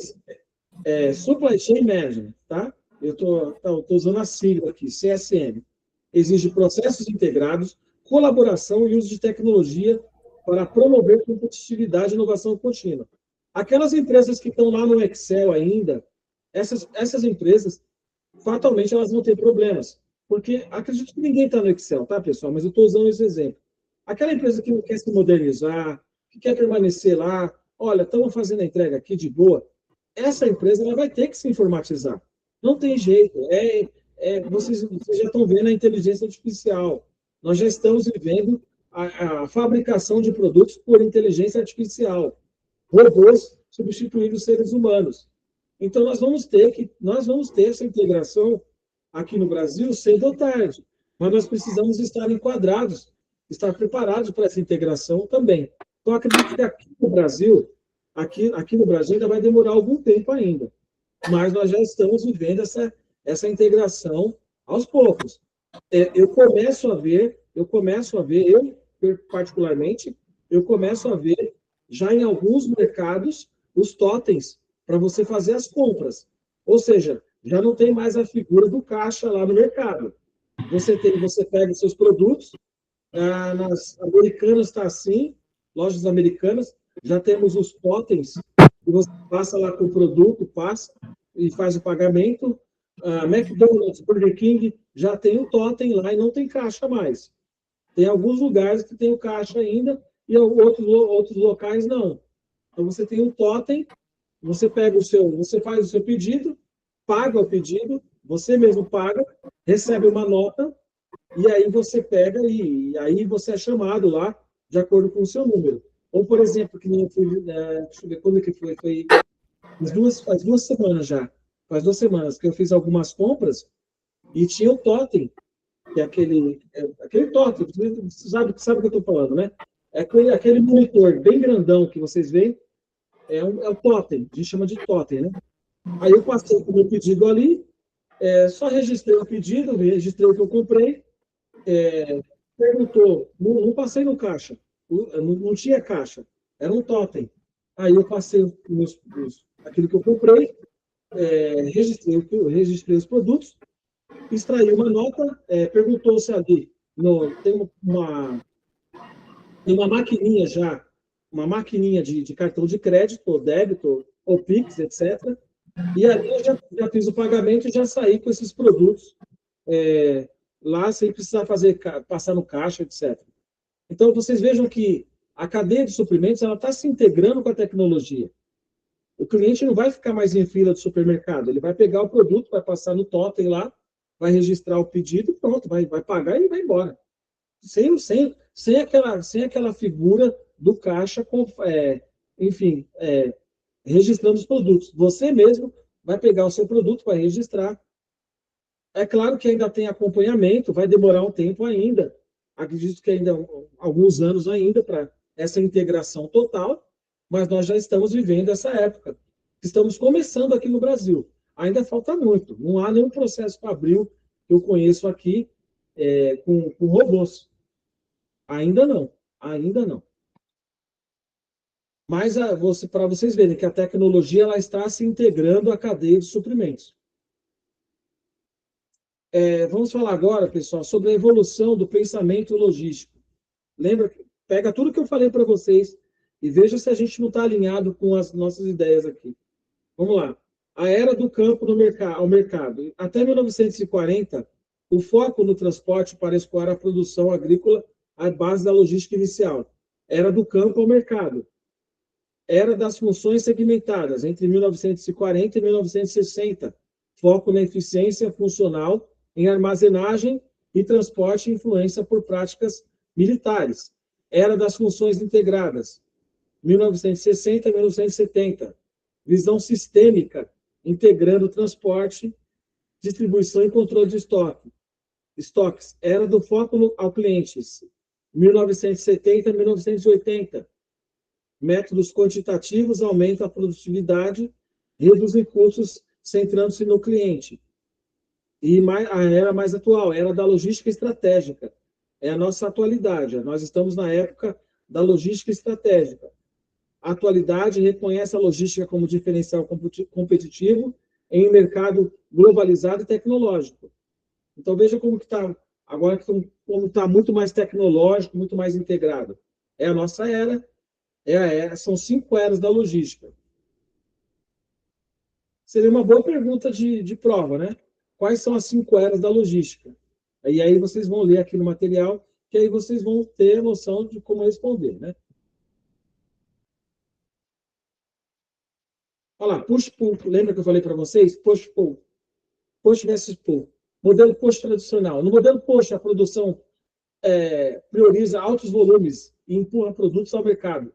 Supply Chain Management, tá? Eu estou usando a sigla aqui, CSM. Exige processos integrados, colaboração e uso de tecnologia para promover competitividade e inovação contínua. Aquelas empresas que estão lá no Excel ainda, essas empresas, fatalmente, elas vão ter problemas. Porque acredito que ninguém está no Excel, tá, pessoal? Mas eu estou usando esse exemplo. Aquela empresa que não quer se modernizar, que quer permanecer lá, olha, estamos fazendo a entrega aqui de boa, essa empresa ela vai ter que se informatizar. Não tem jeito. Vocês já estão vendo a inteligência artificial. Nós já estamos vivendo a fabricação de produtos por inteligência artificial. Robôs substituindo os seres humanos. Então, nós vamos ter essa integração aqui no Brasil cedo ou tarde. Mas nós precisamos estar enquadrados estar preparados para essa integração também. Então, acredito que aqui no Brasil, ainda vai demorar algum tempo ainda, mas nós já estamos vivendo essa integração aos poucos. Eu particularmente, eu começo a ver já em alguns mercados os totens para você fazer as compras. Ou seja, já não tem mais a figura do caixa lá no mercado. Você pega os seus produtos, nas Americanas está assim, lojas americanas, já temos os totens, que você passa lá com o produto, passa e faz o pagamento. McDonald's, Burger King, já tem o totem lá e não tem caixa mais. Tem alguns lugares que tem o caixa ainda e outros locais não. Então, você tem um totem, você faz o seu pedido, paga o pedido, você mesmo paga, recebe uma nota, e aí você pega e aí você é chamado lá de acordo com o seu número. Ou, por exemplo, que nem eu fui, deixa eu ver quando que foi faz 2 semanas já. Faz 2 semanas que eu fiz algumas compras e tinha o totem, que é aquele totem, você sabe o que eu estou falando, né? É aquele monitor bem grandão que vocês veem, é o totem, a gente chama de totem, né? Aí eu passei com o meu pedido ali, só registrei o pedido, registrei o que eu comprei, perguntou, não passei no caixa, não tinha caixa, era um totem. Aí eu passei aquilo que eu comprei, registrei os produtos, extraí uma nota, perguntou se ali tem uma maquininha já, uma maquininha de cartão de crédito, ou débito, ou Pix, etc. E ali eu já fiz o pagamento e já saí com esses produtos lá sem precisar passar no caixa, etc. Então, vocês vejam que a cadeia de suprimentos está se integrando com a tecnologia. O cliente não vai ficar mais em fila de supermercado, ele vai pegar o produto, vai passar no totem lá, vai registrar o pedido e pronto, vai pagar e vai embora. Sem aquela figura do caixa, registrando os produtos. Você mesmo vai pegar o seu produto, vai registrar. É claro que ainda tem acompanhamento, vai demorar um tempo ainda. Acredito que ainda alguns anos ainda para essa integração total, mas nós já estamos vivendo essa época. Estamos começando aqui no Brasil. Ainda falta muito. Não há nenhum processo fabril que eu conheço aqui com robôs. Ainda não. Mas para vocês verem que a tecnologia ela está se integrando à cadeia de suprimentos. Vamos falar agora, pessoal, sobre a evolução do pensamento logístico. Lembra? Pega tudo que eu falei para vocês e veja se a gente não está alinhado com as nossas ideias aqui. Vamos lá. A era do campo ao mercado. Até 1940, o foco no transporte para escoar a produção agrícola à base da logística inicial. Era do campo ao mercado. Era das funções segmentadas, entre 1940 e 1960. Foco na eficiência funcional em armazenagem e transporte e influência por práticas militares. Era das funções integradas, 1960 a 1970. Visão sistêmica, integrando transporte, distribuição e controle de estoques. Era do foco ao cliente, 1970 a 1980. Métodos quantitativos aumentam a produtividade, reduzem custos, centrando-se no cliente. E a era mais atual, era da logística estratégica. É a nossa atualidade. Nós estamos na época da logística estratégica. A atualidade reconhece a logística como diferencial competitivo em um mercado globalizado e tecnológico. Então, veja como que está, agora como está muito mais tecnológico, muito mais integrado. É a nossa era, são 5 eras da logística. Seria uma boa pergunta de prova, né? Quais são as 5 eras da logística? E aí vocês vão ler aqui no material, que aí vocês vão ter a noção de como responder, né? Olha lá, push-pull. Lembra que eu falei para vocês? Push-pull. Push versus pull. Modelo push tradicional. No modelo push, a produção prioriza altos volumes e empurra produtos ao mercado,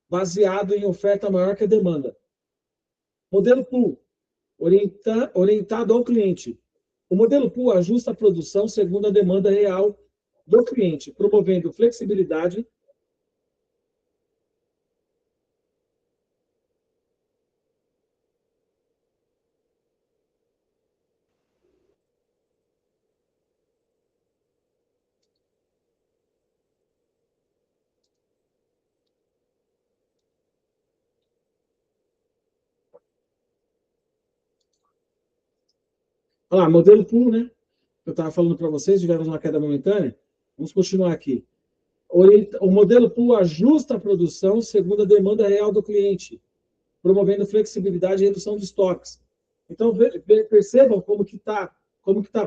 baseado em oferta maior que a demanda. Modelo pull, orientado ao cliente. O modelo pull ajusta a produção segundo a demanda real do cliente, promovendo flexibilidade. Olha lá, modelo pool, né? Eu estava falando para vocês, tivemos uma queda momentânea. Vamos continuar aqui. O modelo pool ajusta a produção segundo a demanda real do cliente, promovendo flexibilidade e redução de estoques. Então, percebam como que tá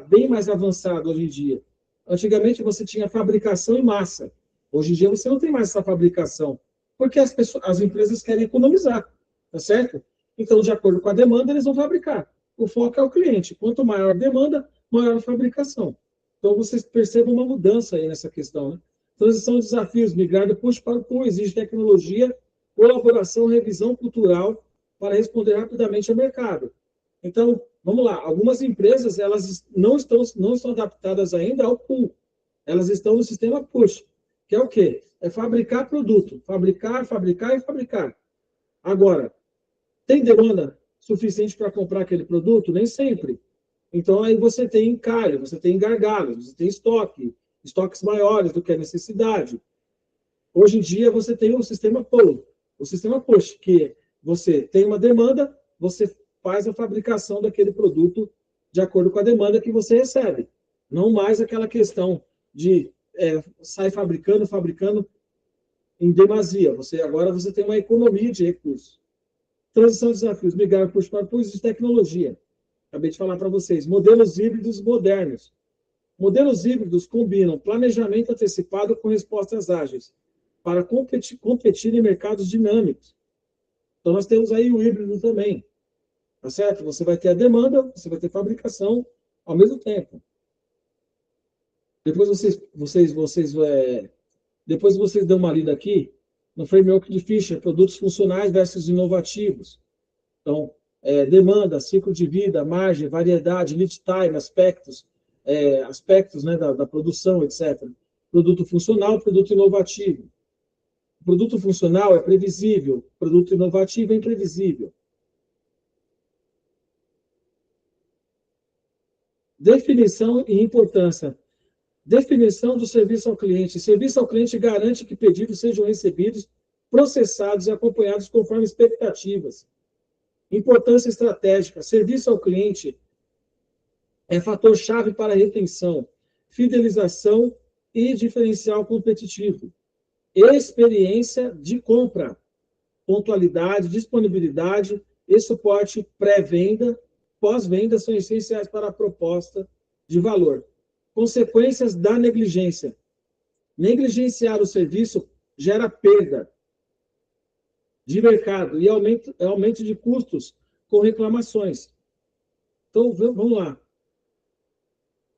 bem mais avançado hoje em dia. Antigamente, você tinha fabricação em massa. Hoje em dia, você não tem mais essa fabricação, porque as empresas querem economizar, tá certo? Então, de acordo com a demanda, eles vão fabricar. O foco é o cliente. Quanto maior a demanda, maior a fabricação. Então, vocês percebam uma mudança aí nessa questão, né? Transição de desafios, migrar do push para o pull, exige tecnologia, colaboração, revisão cultural para responder rapidamente ao mercado. Então, vamos lá, algumas empresas elas não estão adaptadas ainda ao pull. Elas estão no sistema push, que é o quê? É fabricar produto, fabricar e fabricar. Agora, tem demanda suficiente para comprar aquele produto? Nem sempre. Então, aí você tem encalhe, você tem gargalos, você tem estoques maiores do que a necessidade. Hoje em dia, você tem o sistema pull, o sistema push, que você tem uma demanda, você faz a fabricação daquele produto de acordo com a demanda que você recebe. Não mais aquela questão de sair fabricando em demasia. Agora você tem uma economia de recursos. Transição de desafios, migrar push para push de tecnologia. Acabei de falar para vocês. Modelos híbridos modernos. Modelos híbridos combinam planejamento antecipado com respostas ágeis para competir em mercados dinâmicos. Então, nós temos aí o híbrido também. Tá certo? Você vai ter a demanda, você vai ter fabricação ao mesmo tempo. Depois vocês dão uma lida aqui no framework de Fisher, produtos funcionais versus inovativos. Então, demanda, ciclo de vida, margem, variedade, lead time, aspectos né, da produção, etc. Produto funcional, produto inovativo. O produto funcional é previsível, produto inovativo é imprevisível. Definição e importância. Definição do serviço ao cliente. Serviço ao cliente garante que pedidos sejam recebidos, processados e acompanhados conforme expectativas. Importância estratégica. Serviço ao cliente é fator-chave para retenção, fidelização e diferencial competitivo. Experiência de compra. Pontualidade, disponibilidade e suporte pré-venda, pós-venda são essenciais para a proposta de valor. Consequências da negligência. Negligenciar o serviço gera perda de mercado e aumento de custos com reclamações. Então, vamos lá.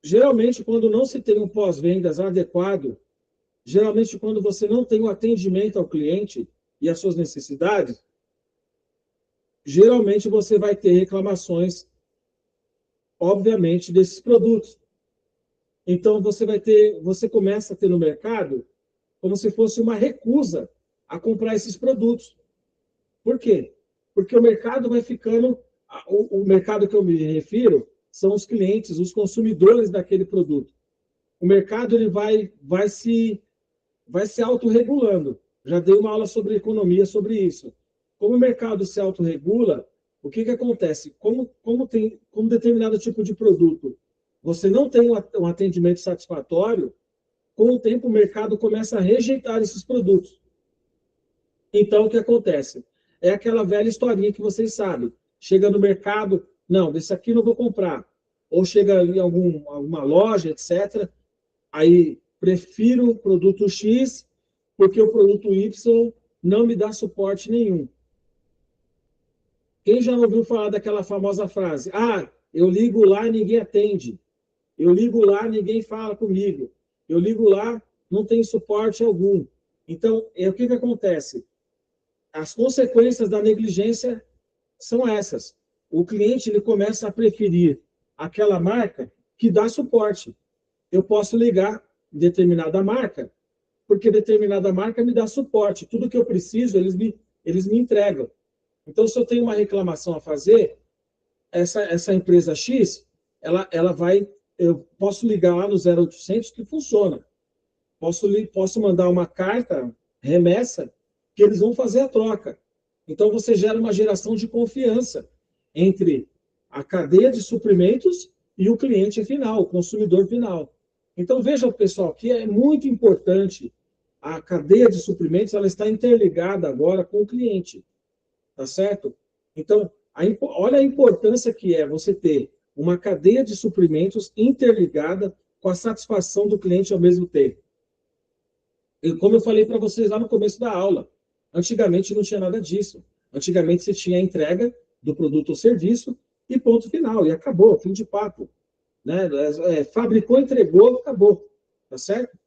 Geralmente, quando não se tem um pós-vendas adequado, geralmente, quando você não tem o atendimento ao cliente e às suas necessidades, geralmente você vai ter reclamações, obviamente, desses produtos. Então, você começa a ter no mercado como se fosse uma recusa a comprar esses produtos. Por quê? Porque o mercado vai ficando... O mercado que eu me refiro são os clientes, os consumidores daquele produto. O mercado ele vai se autorregulando. Já dei uma aula sobre economia sobre isso. Como o mercado se autorregula, o que acontece? Como determinado tipo de produto você não tem um atendimento satisfatório, com o tempo o mercado começa a rejeitar esses produtos. Então, o que acontece? É aquela velha historinha que vocês sabem. Chega no mercado, não, desse aqui não vou comprar. Ou chega em alguma loja, etc. Aí, prefiro o produto X, porque o produto Y não me dá suporte nenhum. Quem já ouviu falar daquela famosa frase? Ah, eu ligo lá e ninguém atende. Eu ligo lá, ninguém fala comigo. Eu ligo lá, não tem suporte algum. Então, o que acontece? As consequências da negligência são essas. O cliente ele começa a preferir aquela marca que dá suporte. Eu posso ligar, em determinada marca, porque determinada marca me dá suporte. Tudo que eu preciso, eles me entregam. Então, se eu tenho uma reclamação a fazer, essa empresa X, ela vai... Eu posso ligar lá no 0800 que funciona. Posso mandar uma carta, remessa, que eles vão fazer a troca. Então, você gera uma geração de confiança entre a cadeia de suprimentos e o cliente final, o consumidor final. Então, veja, pessoal, que é muito importante a cadeia de suprimentos, ela está interligada agora com o cliente, tá certo? Então, olha a importância que é você ter uma cadeia de suprimentos interligada com a satisfação do cliente ao mesmo tempo. Como eu falei para vocês lá no começo da aula, antigamente não tinha nada disso. Antigamente você tinha a entrega do produto ou serviço e ponto final, e acabou, fim de papo. Né? Fabricou, entregou, acabou. Tá certo?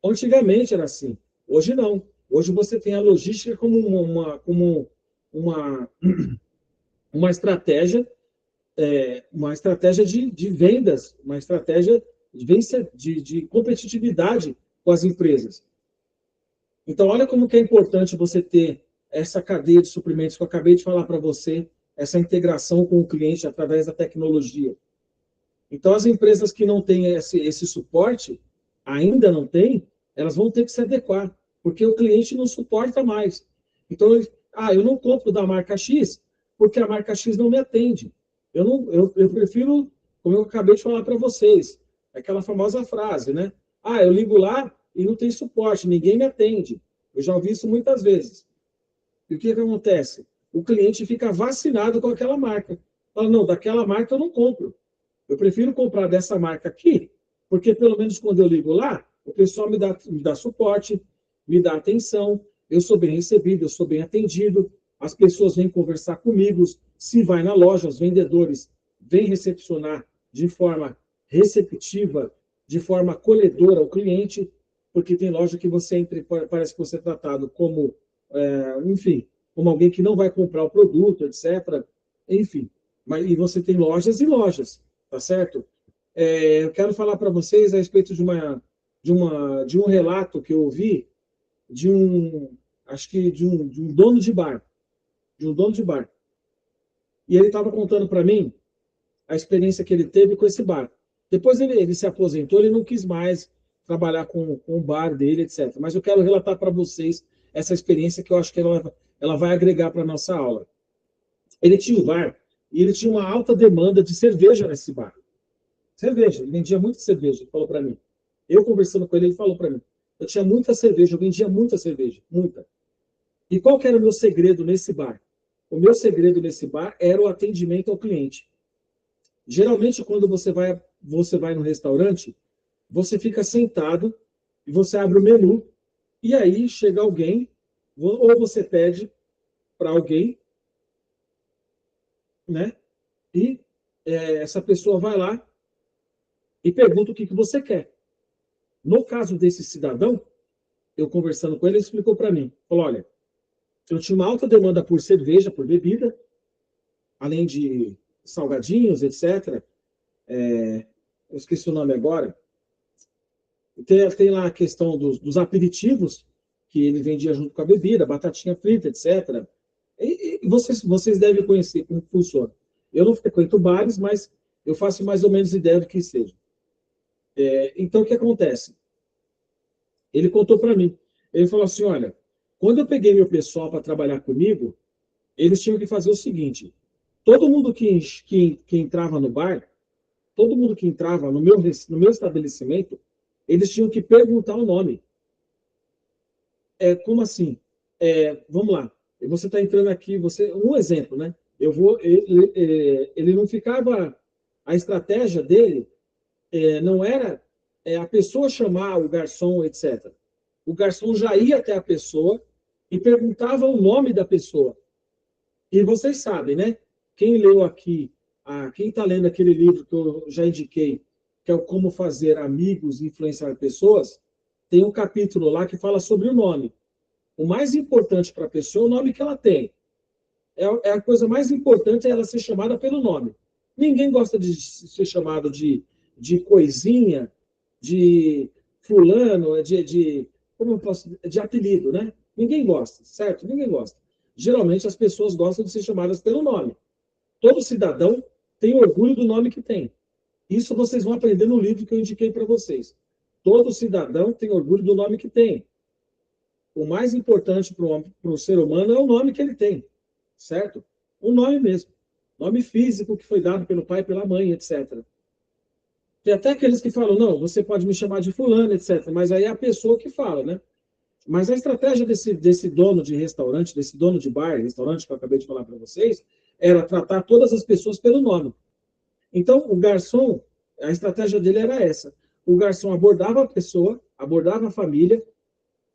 Antigamente era assim. Hoje não. Hoje você tem a logística como uma estratégia, de vendas, uma estratégia de competitividade com as empresas. Então, olha como que é importante você ter essa cadeia de suprimentos que eu acabei de falar para você, essa integração com o cliente através da tecnologia. Então, as empresas que não têm esse suporte, ainda não têm, elas vão ter que se adequar, porque o cliente não suporta mais. Então, eu não compro da marca X, porque a marca X não me atende. Eu prefiro, como eu acabei de falar para vocês, aquela famosa frase, né? Eu ligo lá e não tem suporte, ninguém me atende. Eu já ouvi isso muitas vezes. E o que acontece? O cliente fica vacinado com aquela marca. Fala, não, daquela marca eu não compro. Eu prefiro comprar dessa marca aqui, porque pelo menos quando eu ligo lá, o pessoal me dá suporte, me dá atenção, eu sou bem recebido, eu sou bem atendido, as pessoas vêm conversar comigo, se vai na loja, os vendedores vêm recepcionar de forma receptiva, de forma acolhedora ao cliente, porque tem loja que você entra, parece que você é tratado como, enfim, como alguém que não vai comprar o produto, etc. Enfim, e você tem lojas e lojas, tá certo? Eu quero falar para vocês a respeito de um relato que eu ouvi acho que de um dono de bar, E ele estava contando para mim a experiência que ele teve com esse bar. Depois ele se aposentou, ele não quis mais trabalhar com o bar dele, etc. Mas eu quero relatar para vocês essa experiência que eu acho que ela vai agregar para a nossa aula. Ele tinha um bar e ele tinha uma alta demanda de cerveja nesse bar. Cerveja, ele vendia muita cerveja, ele falou para mim. Eu conversando com ele, ele falou para mim. Eu tinha muita cerveja, eu vendia muita cerveja, muita. E qual que era o meu segredo nesse bar? O meu segredo nesse bar era o atendimento ao cliente. Geralmente, quando você vai no restaurante, você fica sentado e você abre o menu e aí chega alguém, ou você pede para alguém, né? E essa pessoa vai lá e pergunta o que você quer. No caso desse cidadão, eu conversando com ele, ele explicou para mim. Falou, olha, eu tinha uma alta demanda por cerveja, por bebida, além de salgadinhos, etc. Eu esqueci o nome agora. Tem lá a questão dos aperitivos, que ele vendia junto com a bebida, batatinha frita, etc. E vocês devem conhecer como funciona. Eu não frequento bares, mas eu faço mais ou menos ideia do que seja. Então, o que acontece? Ele contou para mim. Ele falou assim, olha, quando eu peguei meu pessoal para trabalhar comigo, eles tinham que fazer o seguinte, todo mundo que entrava no bar, todo mundo que entrava no meu estabelecimento, eles tinham que perguntar o nome. Como assim? Vamos lá. Você está entrando aqui, um exemplo, né? Ele não ficava... A estratégia dele não era a pessoa chamar o garçom, etc. O garçom já ia até a pessoa e perguntava o nome da pessoa. E vocês sabem, né? Quem leu aqui, quem está lendo aquele livro que eu já indiquei, que é o Como Fazer Amigos e Influenciar Pessoas, tem um capítulo lá que fala sobre o nome. O mais importante para a pessoa é o nome que ela tem. A coisa mais importante é ela ser chamada pelo nome. Ninguém gosta de ser chamado de coisinha, de fulano, como eu posso, de apelido, né? Ninguém gosta, certo? Ninguém gosta. Geralmente as pessoas gostam de ser chamadas pelo nome. Todo cidadão tem orgulho do nome que tem. Isso vocês vão aprender no livro que eu indiquei para vocês. Todo cidadão tem orgulho do nome que tem. O mais importante para o ser humano é o nome que ele tem, certo? O nome mesmo. Nome físico que foi dado pelo pai e pela mãe, etc. Tem até aqueles que falam, não, você pode me chamar de fulano, etc. Mas aí é a pessoa que fala, né? Mas a estratégia desse dono de restaurante, desse dono de bar, restaurante que eu acabei de falar para vocês, era tratar todas as pessoas pelo nome. Então, o garçom, a estratégia dele era essa. O garçom abordava a pessoa, abordava a família,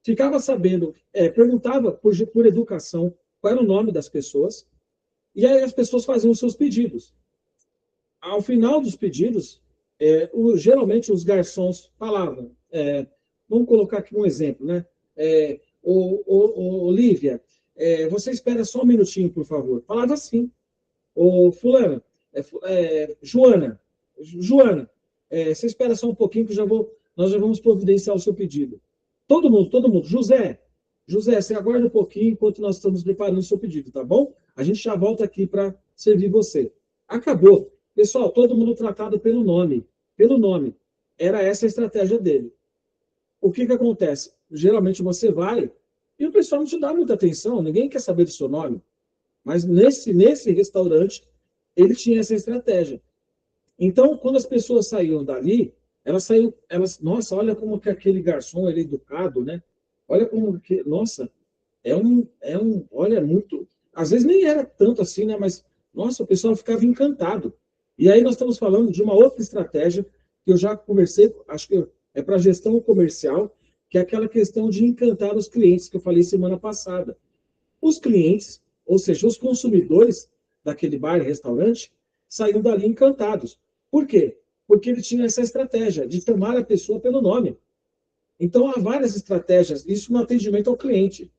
ficava sabendo, perguntava por educação qual era o nome das pessoas, e aí as pessoas faziam os seus pedidos. Ao final dos pedidos, geralmente os garçons falavam, vamos colocar aqui um exemplo, né? Olivia, você espera só um minutinho, por favor. Falava assim. Fulana, Joana, você espera só um pouquinho que nós já vamos providenciar o seu pedido. Todo mundo. José, você aguarda um pouquinho enquanto nós estamos preparando o seu pedido, tá bom? A gente já volta aqui para servir você. Acabou. Pessoal, todo mundo tratado pelo nome. Pelo nome. Era essa a estratégia dele. O que acontece? Geralmente você vai e o pessoal não te dá muita atenção, ninguém quer saber do seu nome. Mas nesse restaurante, ele tinha essa estratégia. Então, quando as pessoas saíam dali, nossa, olha como que aquele garçom ele é educado, né? Olha como que, nossa, olha, muito, às vezes nem era tanto assim, né? Mas, nossa, o pessoal ficava encantado. E aí nós estamos falando de uma outra estratégia que eu já conversei, acho que é para gestão comercial, que é aquela questão de encantar os clientes que eu falei semana passada. Os clientes, ou seja, os consumidores daquele bar e restaurante, saíram dali encantados. Por quê? Porque ele tinha essa estratégia de chamar a pessoa pelo nome. Então, há várias estratégias, isso no atendimento ao cliente.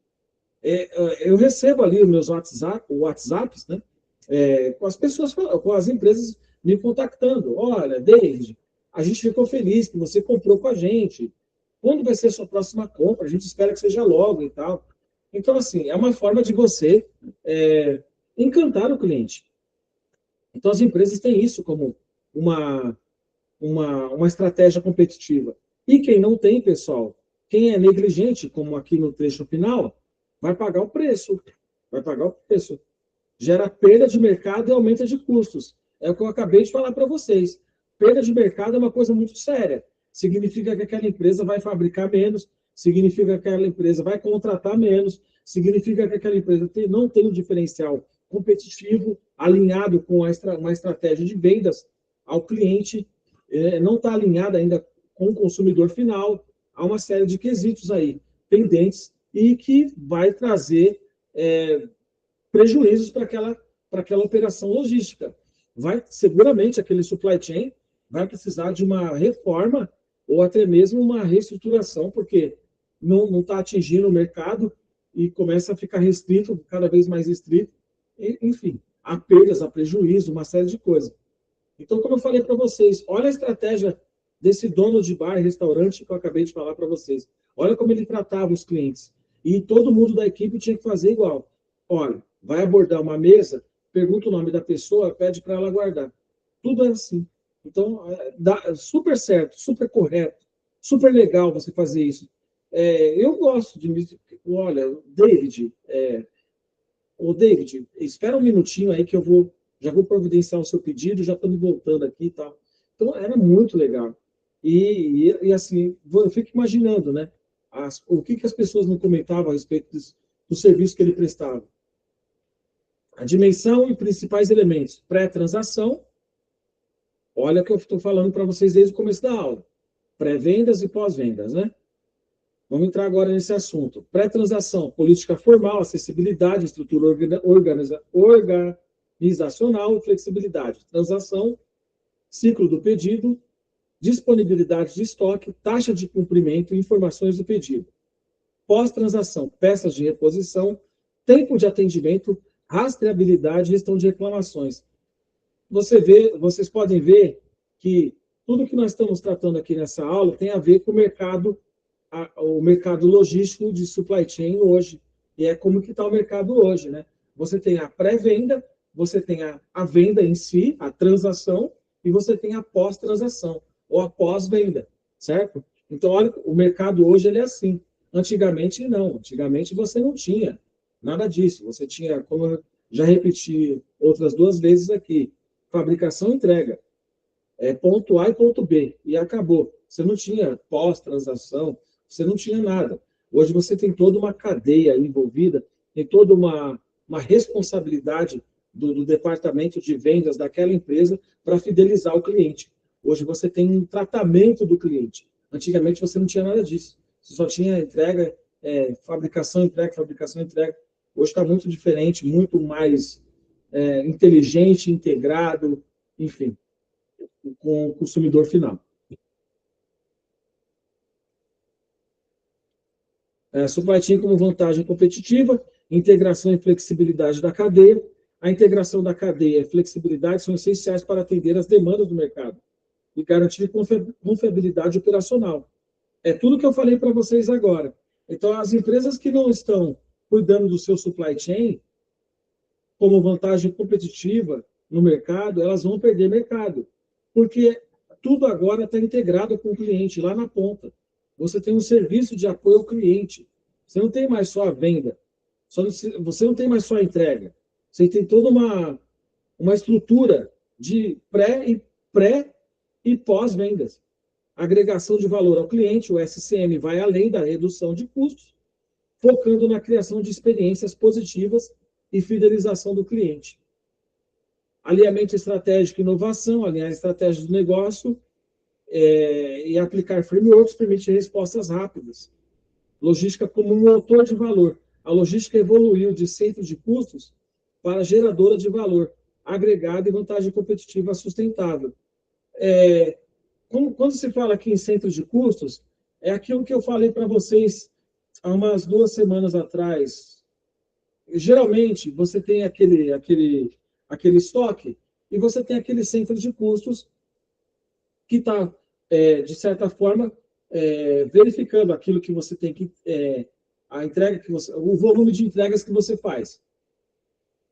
Eu recebo ali os meus WhatsApps, né? Com as pessoas, com as empresas me contactando. Olha, David, a gente ficou feliz que você comprou com a gente. Quando vai ser a sua próxima compra? A gente espera que seja logo e tal. Então, assim, é uma forma de você encantar o cliente. Então, as empresas têm isso como uma estratégia competitiva. E quem não tem, pessoal, quem é negligente, como aqui no trecho final, vai pagar o preço. Vai pagar o preço. Gera perda de mercado e aumenta de custos. É o que eu acabei de falar para vocês. Perda de mercado é uma coisa muito séria. Significa que aquela empresa vai fabricar menos, significa que aquela empresa vai contratar menos, significa que aquela empresa não tem um diferencial competitivo alinhado com uma estratégia de vendas ao cliente, não está alinhada ainda com o consumidor final. Há uma série de quesitos aí pendentes e que vai trazer prejuízos para aquela operação logística. Seguramente, aquele supply chain vai precisar de uma reforma ou até mesmo uma reestruturação, porque não está atingindo o mercado e começa a ficar restrito, cada vez mais restrito. Enfim, há perdas, há prejuízo, uma série de coisas. Então, como eu falei para vocês, olha a estratégia desse dono de bar e restaurante que eu acabei de falar para vocês. Olha como ele tratava os clientes. E todo mundo da equipe tinha que fazer igual. Olha, vai abordar uma mesa, pergunta o nome da pessoa, pede para ela guardar. Tudo é assim. Então, dá super certo, super correto, super legal você fazer isso. Eu gosto de... Olha, David, David, espera um minutinho aí que já vou providenciar o seu pedido, já estamos voltando aqui e tal. Então, era muito legal. E assim, eu fico imaginando, né? O que as pessoas não comentavam a respeito do serviço que ele prestava. A dimensão e principais elementos. Pré-transação. Olha o que eu estou falando para vocês desde o começo da aula. Pré-vendas e pós-vendas, né? Vamos entrar agora nesse assunto. Pré-transação, política formal, acessibilidade, estrutura organizacional e flexibilidade. Transação, ciclo do pedido, disponibilidade de estoque, taxa de cumprimento e informações do pedido. Pós-transação, peças de reposição, tempo de atendimento, rastreabilidade e gestão de reclamações. Vocês podem ver que tudo que nós estamos tratando aqui nessa aula tem a ver com o mercado logístico de supply chain hoje. E é como que está o mercado hoje, né? Você tem a pré-venda, você tem a venda em si, a transação, e você tem a pós-transação, ou a pós-venda, certo? Então, olha, o mercado hoje ele é assim. Antigamente, não. Antigamente, você não tinha nada disso. Você tinha, como eu já repeti outras 2 vezes aqui, fabricação e entrega. Ponto A e ponto B, e acabou. Você não tinha pós-transação, você não tinha nada. Hoje você tem toda uma cadeia envolvida, tem toda uma responsabilidade do departamento de vendas daquela empresa para fidelizar o cliente. Hoje você tem um tratamento do cliente. Antigamente você não tinha nada disso. Você só tinha entrega, fabricação, entrega. Hoje está muito diferente, muito mais inteligente, integrado, enfim, com o consumidor final. Supply chain como vantagem competitiva, integração e flexibilidade da cadeia. A integração da cadeia e flexibilidade são essenciais para atender as demandas do mercado e garantir confiabilidade operacional. É tudo que eu falei para vocês agora. Então, as empresas que não estão cuidando do seu supply chain como vantagem competitiva no mercado, elas vão perder mercado. Porque tudo agora está integrado com o cliente, lá na ponta. Você tem um serviço de apoio ao cliente. Você não tem mais só a venda. Você não tem mais só a entrega. Você tem toda uma estrutura de pré e pós-vendas. Agregação de valor ao cliente, o SCM vai além da redução de custos, focando na criação de experiências positivas e fidelização do cliente. Alinhamento estratégico e inovação, alinhar estratégias do negócio e aplicar frameworks permite respostas rápidas. Logística como motor de valor. A logística evoluiu de centro de custos para geradora de valor, agregada e vantagem competitiva sustentável. Quando se fala aqui em centros de custos, é aquilo que eu falei para vocês há umas 2 semanas atrás. Geralmente, você tem aquele estoque e você tem aquele centro de custos que está, de certa forma, verificando aquilo que você tem que... a entrega que você... o volume de entregas que você faz.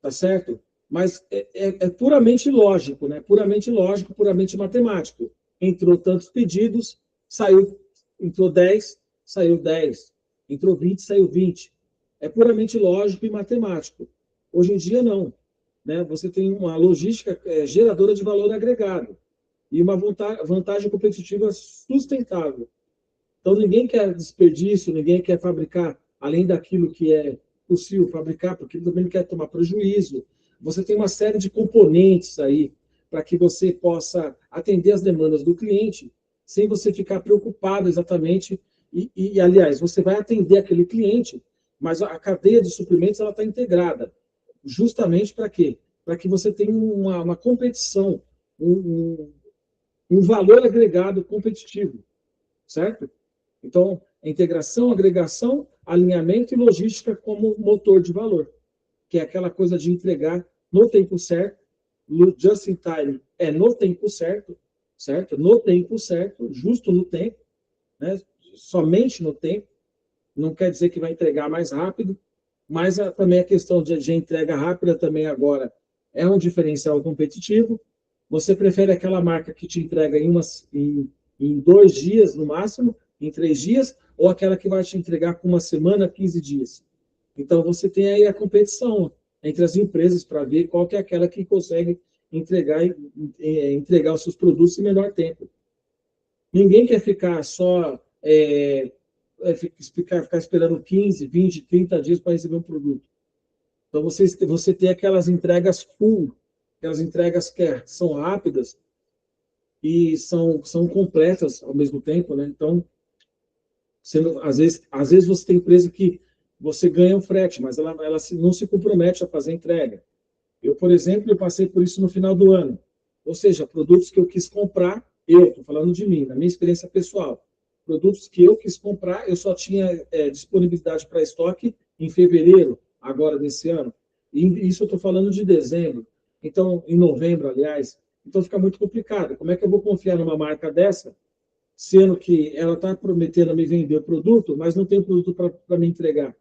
Tá certo? Mas é puramente lógico, né? Puramente lógico, puramente matemático. Entrou tantos pedidos, entrou 10, saiu 10. Entrou 20, saiu 20. É puramente lógico e matemático. Hoje em dia, não. Né? Você tem uma logística geradora de valor agregado e uma vantagem competitiva sustentável. Então, ninguém quer desperdício, ninguém quer fabricar além daquilo que é possível fabricar, porque também não quer tomar prejuízo. Você tem uma série de componentes aí para que você possa atender as demandas do cliente sem você ficar preocupado exatamente. Aliás, você vai atender aquele cliente, mas a cadeia de suprimentos está integrada. Justamente para quê? Para que você tenha uma competição, um valor agregado competitivo, certo? Então, integração, agregação, alinhamento e logística como motor de valor, que é aquela coisa de entregar no tempo certo, no just in time no tempo certo, certo? No tempo certo, justo no tempo, né? Somente no tempo, não quer dizer que vai entregar mais rápido, mas também a questão de entrega rápida também agora é um diferencial competitivo. Você prefere aquela marca que te entrega em 2 dias no máximo, em 3 dias, ou aquela que vai te entregar com 1 semana, 15 dias? Então, você tem aí a competição entre as empresas para ver qual que é aquela que consegue entregar os seus produtos em menor tempo. Ninguém quer ficar só... ficar esperando 15, 20, 30 dias para receber um produto. Então, você tem aquelas entregas full, aquelas entregas que são rápidas e são completas ao mesmo tempo, né? Então, às vezes você tem empresa que você ganha um frete, mas ela não se compromete a fazer entrega. Eu, por exemplo, eu passei por isso no final do ano. Ou seja, produtos que eu quis comprar, estou falando de mim, na minha experiência pessoal, produtos que eu quis comprar, eu só tinha disponibilidade para estoque em fevereiro, agora desse ano. E isso eu estou falando de dezembro. Então, em novembro, aliás, Então fica muito complicado. Como é que eu vou confiar numa marca dessa, sendo que ela está prometendo a me vender o produto, mas não tem produto para me entregar?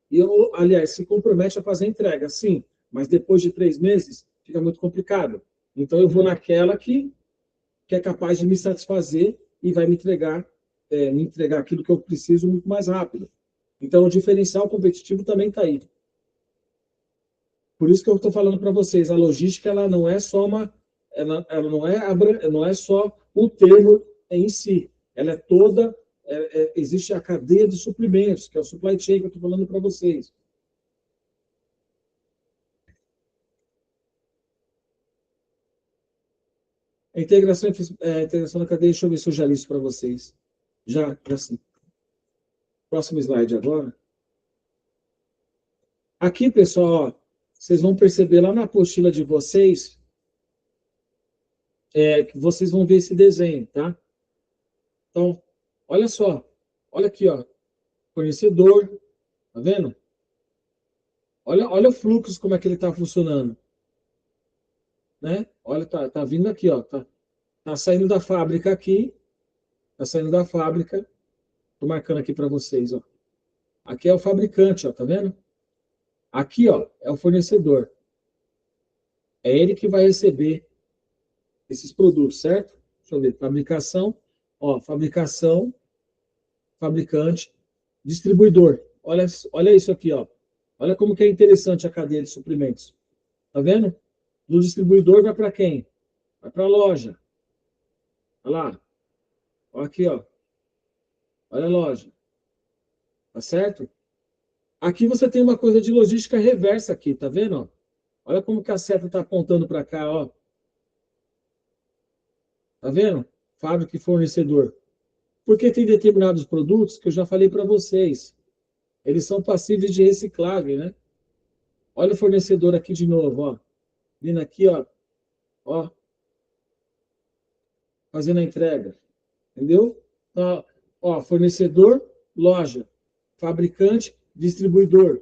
E eu, aliás, se compromete a fazer a entrega, sim, mas depois de 3 meses fica muito complicado. Então eu vou naquela que é capaz de me satisfazer e vai me entregar aquilo que eu preciso muito mais rápido. Então o diferencial competitivo também está aí. Por isso que eu estou falando para vocês, a logística ela não é só ela não é só o termo em si, ela é toda, existe a cadeia de suprimentos, que é o supply chain que eu estou falando para vocês. A integração da cadeia, deixa eu ver se eu já li isso para vocês. Já sim. Próximo slide agora. Aqui, pessoal, ó, vocês vão perceber lá na apostila de vocês, que vocês vão ver esse desenho, tá? Então, olha só. Olha aqui, ó. Fornecedor, tá vendo? Olha o fluxo, como é que ele está funcionando. Né? Olha, tá vindo aqui, ó. Tá saindo da fábrica aqui. Tá saindo da fábrica. Tô marcando aqui para vocês, ó. Aqui é o fabricante, ó, tá vendo? Aqui, ó, é o fornecedor. É ele que vai receber esses produtos, certo? Deixa eu ver. Fabricação, ó, fabricação, fabricante, distribuidor. Olha isso aqui, ó. Olha como que é interessante a cadeia de suprimentos. Tá vendo? Do distribuidor vai para quem? Vai para a loja. Olha lá. Olha aqui, ó. Olha a loja. Tá certo? Aqui você tem uma coisa de logística reversa aqui, tá vendo? Ó? Olha como que a seta está apontando para cá, ó. Tá vendo? Fábrica e fornecedor. Porque tem determinados produtos que eu já falei para vocês. Eles são passíveis de reciclagem, né? Olha o fornecedor aqui de novo, ó. Vindo aqui, ó. Ó. Fazendo a entrega. Entendeu? Então, ó, fornecedor, loja. Fabricante, distribuidor.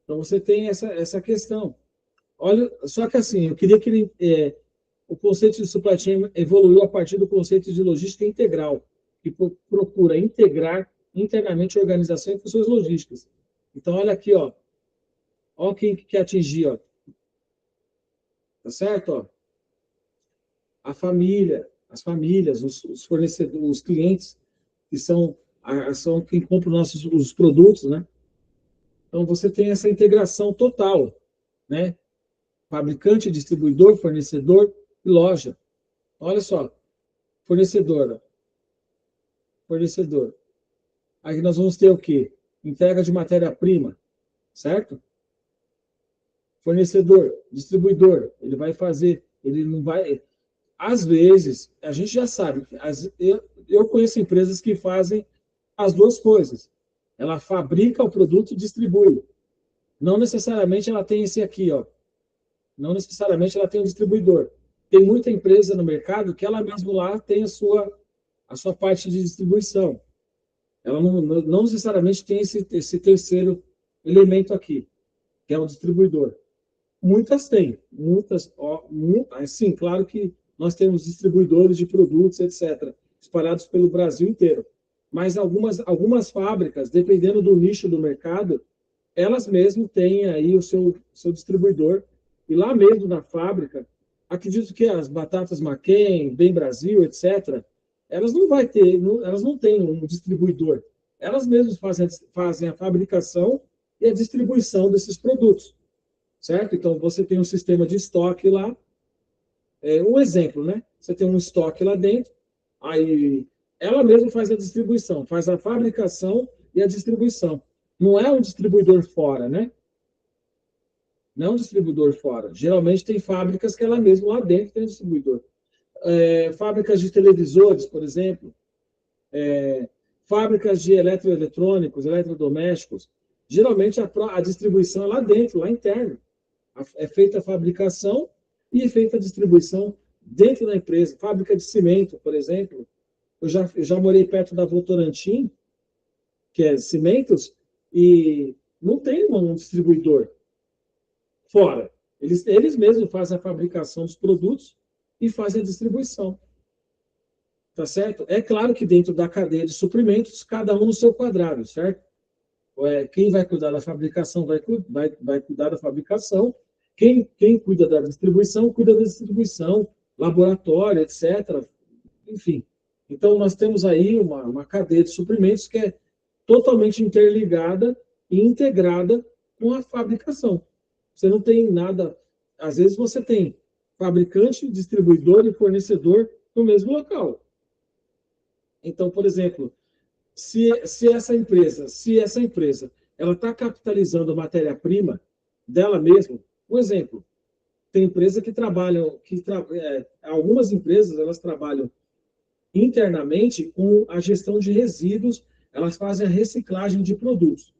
Então você tem essa questão. Olha, só que assim, eu queria que o conceito de supply chain evoluiu a partir do conceito de logística integral, que procura integrar internamente a organização e funções logísticas. Então, olha aqui, ó. Olha quem quer atingir, ó. Tá certo? Ó? A família, as famílias, os fornecedores, os clientes, que são quem compra os produtos, né? Então, você tem essa integração total, né? Fabricante, distribuidor, fornecedor e loja. Olha só, fornecedor. Fornecedor. Aí nós vamos ter o quê? Entrega de matéria-prima, certo? Fornecedor, distribuidor, ele vai fazer, ele não vai... Às vezes, a gente já sabe, eu conheço empresas que fazem as duas coisas. Ela fabrica o produto e distribui. Não necessariamente ela tem esse aqui, ó. Não necessariamente ela tem um distribuidor. Tem muita empresa no mercado que ela mesmo lá tem a sua parte de distribuição. Ela não necessariamente tem esse terceiro elemento aqui, que é o distribuidor. Muitas têm, sim, claro que nós temos distribuidores de produtos, etc., espalhados pelo Brasil inteiro. Mas algumas fábricas, dependendo do nicho do mercado, elas mesmo têm aí o seu distribuidor. E lá mesmo na fábrica, acredito que as batatas McCain, Bem Brasil, etc., elas não têm um distribuidor. Elas mesmas fazem a fabricação e a distribuição desses produtos. Certo? Então, você tem um sistema de estoque lá. Um exemplo, né? Você tem um estoque lá dentro, aí ela mesma faz a distribuição, faz a fabricação e a distribuição. Não é um distribuidor fora, né? Não é um distribuidor fora. Geralmente tem fábricas que ela mesma lá dentro tem um distribuidor. Fábricas de televisores, por exemplo. Fábricas de eletroeletrônicos, eletrodomésticos. Geralmente a distribuição é lá dentro, lá interno. É feita a fabricação e é feita a distribuição dentro da empresa. Fábrica de cimento, por exemplo. Eu já morei perto da Votorantim, que é cimentos, e não tem um distribuidor fora. Eles mesmos fazem a fabricação dos produtos e fazem a distribuição. Tá certo? É claro que dentro da cadeia de suprimentos, cada um no seu quadrado, certo? Quem vai cuidar da fabricação vai cuidar da fabricação, quem cuida da distribuição, cuida da distribuição, laboratório, etc. Enfim. Então, nós temos aí uma cadeia de suprimentos que é totalmente interligada e integrada com a fabricação. Você não tem nada... Às vezes você tem fabricante, distribuidor e fornecedor no mesmo local. Então, por exemplo, se essa empresa ela está capitalizando a matéria-prima dela mesma, um exemplo, tem empresa que trabalham, algumas empresas elas trabalham internamente com a gestão de resíduos, elas fazem a reciclagem de produtos.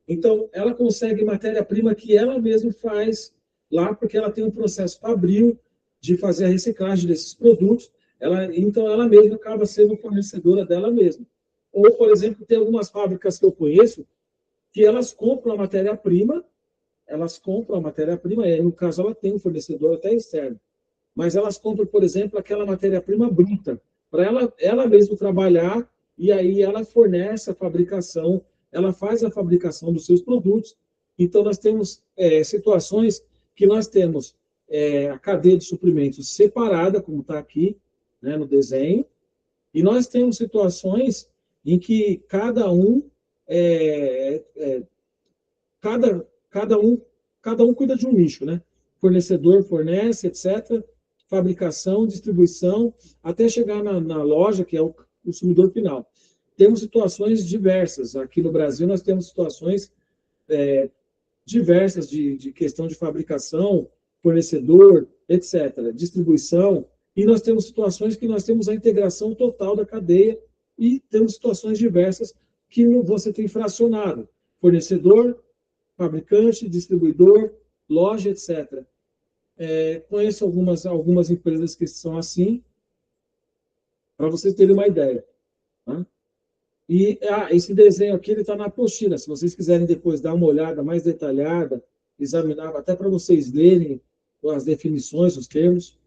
Então, ela consegue matéria-prima que ela mesma faz lá, porque ela tem um processo fabril de fazer a reciclagem desses produtos, então ela mesma acaba sendo fornecedora dela mesma. Ou, por exemplo, tem algumas fábricas que eu conheço que elas compram a matéria-prima, e aí, no caso, ela tem um fornecedor até externo, mas elas compram, por exemplo, aquela matéria-prima bruta, para ela mesma trabalhar, e aí ela fornece a fabricação, ela faz a fabricação dos seus produtos. Então, nós temos situações que nós temos a cadeia de suprimentos separada, como está aqui, né, no desenho, e nós temos situações em que cada um cuida de um nicho, né? Fornecedor fornece, etc., fabricação, distribuição, até chegar na loja, que é o consumidor final. Temos situações diversas. Aqui no Brasil, nós temos situações diversas de questão de fabricação, fornecedor, etc., distribuição, e nós temos situações que nós temos a integração total da cadeia e temos situações diversas que você tem fracionado. Fornecedor, fabricante, distribuidor, loja, etc. Conheço algumas empresas que são assim, para vocês terem uma ideia. Tá? E esse desenho aqui está na apostila. Se vocês quiserem depois dar uma olhada mais detalhada, examinar, até para vocês lerem as definições, os termos.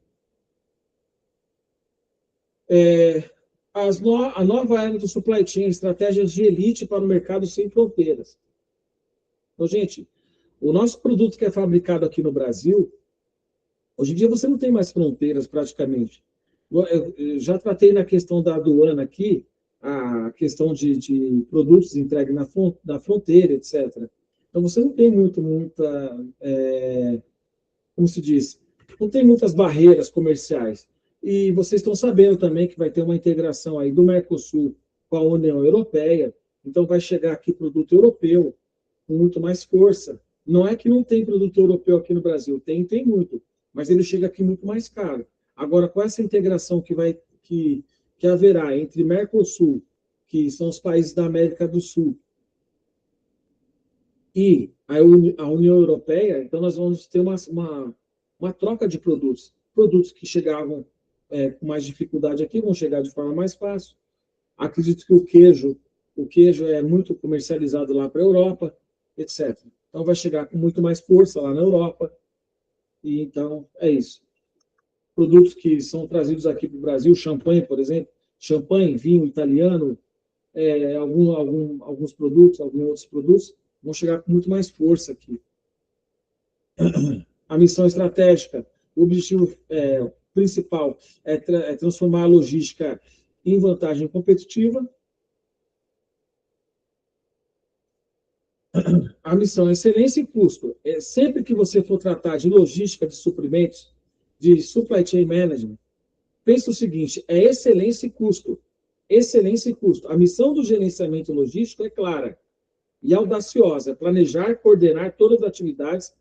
A nova era do supply chain, estratégias de elite para o mercado sem fronteiras. Então, gente, o nosso produto que é fabricado aqui no Brasil, hoje em dia você não tem mais fronteiras praticamente. Eu já tratei na questão da aduana aqui, a questão de produtos entregues na fronteira, etc. Então, você não tem como se diz, não tem muitas barreiras comerciais. E vocês estão sabendo também que vai ter uma integração aí do Mercosul com a União Europeia, então vai chegar aqui produto europeu com muito mais força. Não é que não tem produto europeu aqui no Brasil, tem muito, mas ele chega aqui muito mais caro. Agora, com essa integração que haverá entre Mercosul, que são os países da América do Sul, e a União Europeia, então nós vamos ter uma troca de produtos. Produtos que chegavam com mais dificuldade aqui vão chegar de forma mais fácil. Acredito que o queijo é muito comercializado lá para a Europa, etc. Então vai chegar com muito mais força lá na Europa. E então é isso. Produtos que são trazidos aqui para o Brasil, champanhe, por exemplo, champanhe, vinho italiano, alguns outros produtos, vão chegar com muito mais força aqui. A missão estratégica, o objetivo principal é transformar a logística em vantagem competitiva. A missão é excelência e custo. Sempre que você for tratar de logística de suprimentos, de supply chain management, pense o seguinte, é excelência e custo. Excelência e custo. A missão do gerenciamento logístico é clara e audaciosa, planejar e coordenar todas as atividades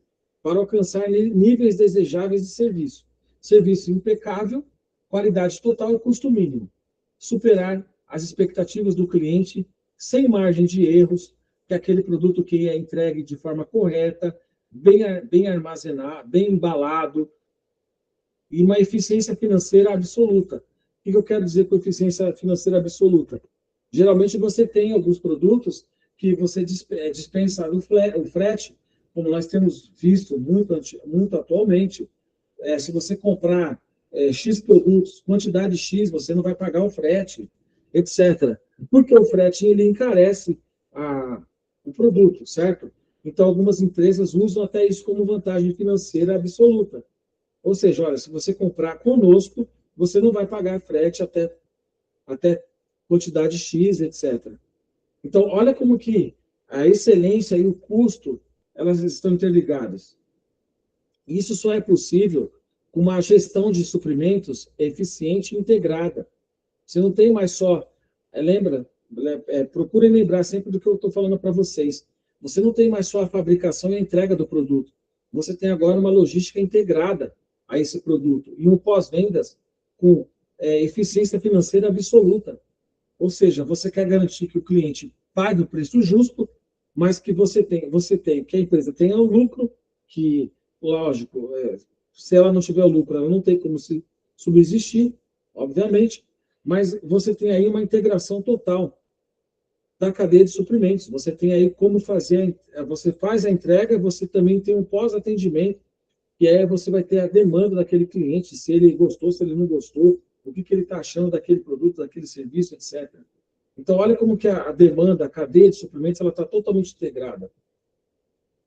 para alcançar níveis desejáveis de serviço. Serviço impecável, qualidade total e custo mínimo. Superar as expectativas do cliente sem margem de erros, que aquele produto que é entregue de forma correta, bem armazenado, bem embalado, e uma eficiência financeira absoluta. O que eu quero dizer com eficiência financeira absoluta? Geralmente você tem alguns produtos que você dispensa o frete, como nós temos visto muito atualmente. Se você comprar X produtos, quantidade X, você não vai pagar o frete, etc. Porque o frete ele encarece o produto, certo? Então, algumas empresas usam até isso como vantagem financeira absoluta. Ou seja, olha, se você comprar conosco, você não vai pagar frete até quantidade X, etc. Então, olha como que a excelência e o custo, elas estão interligadas. Isso só é possível com uma gestão de suprimentos eficiente e integrada. Você não tem mais só... lembra? Procurem lembrar sempre do que eu estou falando para vocês. Você não tem mais só a fabricação e a entrega do produto. Você tem agora uma logística integrada a esse produto e um pós-vendas com eficiência financeira absoluta. Ou seja, você quer garantir que o cliente pague o preço justo, mas que que a empresa tenha o lucro, que, lógico, se ela não tiver o lucro, ela não tem como se subsistir, obviamente, mas você tem aí uma integração total da cadeia de suprimentos. Você tem aí como fazer, você faz a entrega, você também tem um pós-atendimento, que você vai ter a demanda daquele cliente, se ele gostou, se ele não gostou, o que ele está achando daquele produto, daquele serviço, etc. Então, olha como que a demanda, a cadeia de suprimentos, ela está totalmente integrada.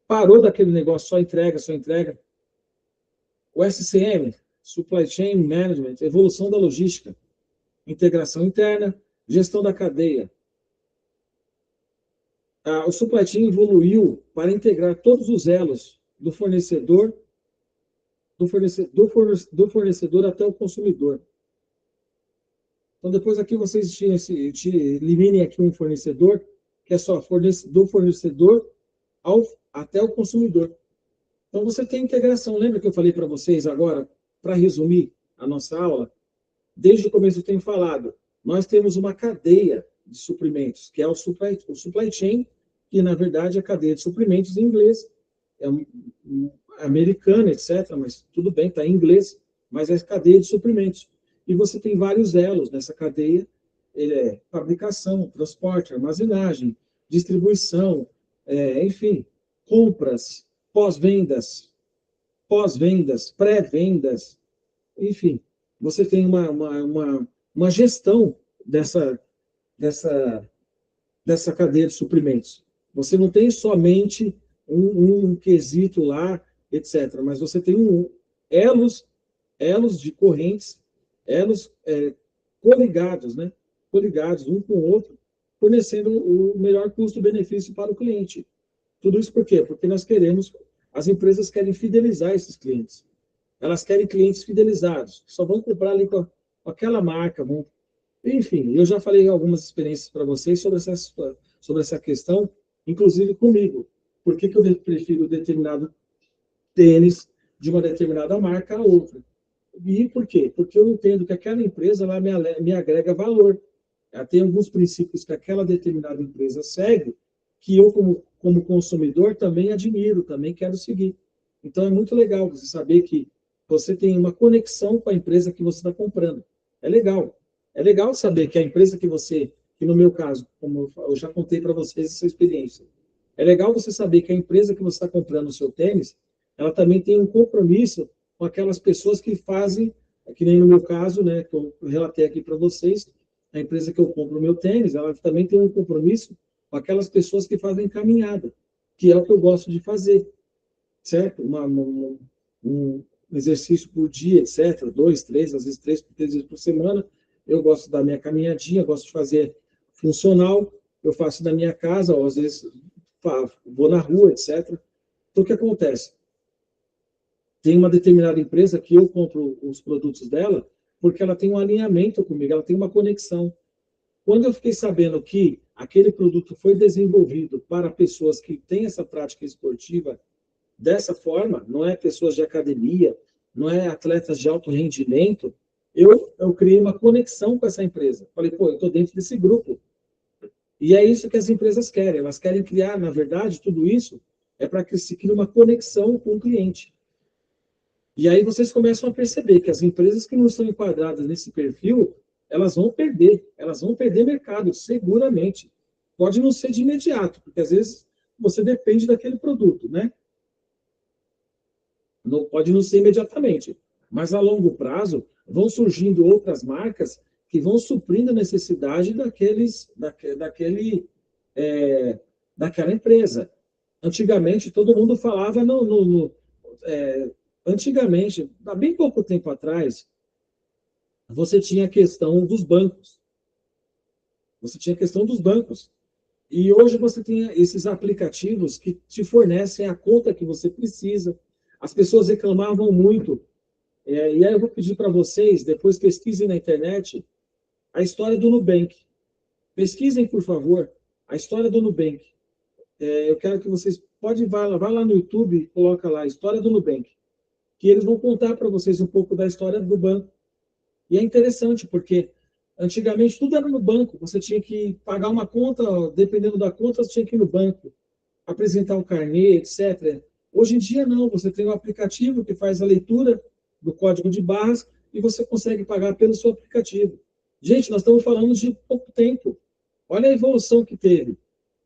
Parou daquele negócio, só entrega. O SCM, Supply Chain Management, evolução da logística, integração interna, gestão da cadeia. O Supply Chain evoluiu para integrar todos os elos do fornecedor até o consumidor. Então, depois aqui vocês eliminem aqui um fornecedor, que é só do fornecedor até o consumidor. Então, você tem integração. Lembra que eu falei para vocês agora, para resumir a nossa aula? Desde o começo eu tenho falado, nós temos uma cadeia de suprimentos, que é o supply chain, que na verdade é a cadeia de suprimentos em inglês, é americana, etc., mas tudo bem, está em inglês, mas é cadeia de suprimentos. E você tem vários elos nessa cadeia, fabricação, transporte, armazenagem, distribuição, enfim, compras, pós-vendas, pré-vendas, enfim, você tem uma gestão dessa cadeia de suprimentos. Você não tem somente um quesito lá, etc., mas você tem elos de correntes, elos coligados, né? Coligados um com o outro, fornecendo o melhor custo-benefício para o cliente. Tudo isso por quê? Porque as empresas querem fidelizar esses clientes. Elas querem clientes fidelizados, que só vão comprar ali com aquela marca. Enfim, eu já falei algumas experiências para vocês sobre essa questão, inclusive comigo. Por que eu prefiro determinado tênis de uma determinada marca a outra? E por quê? Porque eu entendo que aquela empresa lá me agrega valor. Ela tem alguns princípios que aquela determinada empresa segue, que eu, como consumidor, também admiro, também quero seguir. Então, é muito legal você saber que você tem uma conexão com a empresa que você está comprando. É legal. É legal saber que a empresa que no meu caso, como eu já contei para vocês essa experiência, é legal você saber que a empresa que você está comprando o seu tênis, ela também tem um compromisso com aquelas pessoas que fazem, que nem no meu caso, né, que eu relatei aqui para vocês, a empresa que eu compro o meu tênis, ela também tem um compromisso com aquelas pessoas que fazem caminhada, que é o que eu gosto de fazer, certo? Um exercício por dia, etc., 2, 3, às vezes 3 vezes por semana, eu gosto da minha caminhadinha, gosto de fazer funcional, eu faço da minha casa, ou às vezes vou na rua, etc. Então, o que acontece? Tem uma determinada empresa que eu compro os produtos dela porque ela tem um alinhamento comigo, ela tem uma conexão. Quando eu fiquei sabendo que aquele produto foi desenvolvido para pessoas que têm essa prática esportiva dessa forma, não é pessoas de academia, não é atletas de alto rendimento, eu criei uma conexão com essa empresa. Falei, pô, eu estou dentro desse grupo. E é isso que as empresas querem. Elas querem criar, na verdade, tudo isso é para que se crie uma conexão com o cliente. E aí vocês começam a perceber que as empresas que não estão enquadradas nesse perfil, elas vão perder mercado, seguramente. Pode não ser de imediato, porque às vezes você depende daquele produto, né? Não pode não ser imediatamente, Mas a longo prazo vão surgindo outras marcas que vão suprindo a necessidade daquela empresa. Antigamente, todo mundo falava antigamente, há bem pouco tempo atrás, você tinha a questão dos bancos. Você tinha a questão dos bancos. E hoje você tem esses aplicativos que te fornecem a conta que você precisa. As pessoas reclamavam muito. E aí eu vou pedir para vocês, depois pesquisem na internet a história do Nubank. Pesquisem, por favor, a história do Nubank. Eu quero que vocês vai lá no YouTube e coloca lá a história do Nubank, que eles vão contar para vocês um pouco da história do banco. E é interessante, porque antigamente tudo era no banco, você tinha que pagar uma conta, dependendo da conta, você tinha que ir no banco, apresentar um carnê, etc. Hoje em dia, não, você tem um aplicativo que faz a leitura do código de barras e você consegue pagar pelo seu aplicativo. Gente, nós estamos falando de pouco tempo. Olha a evolução que teve.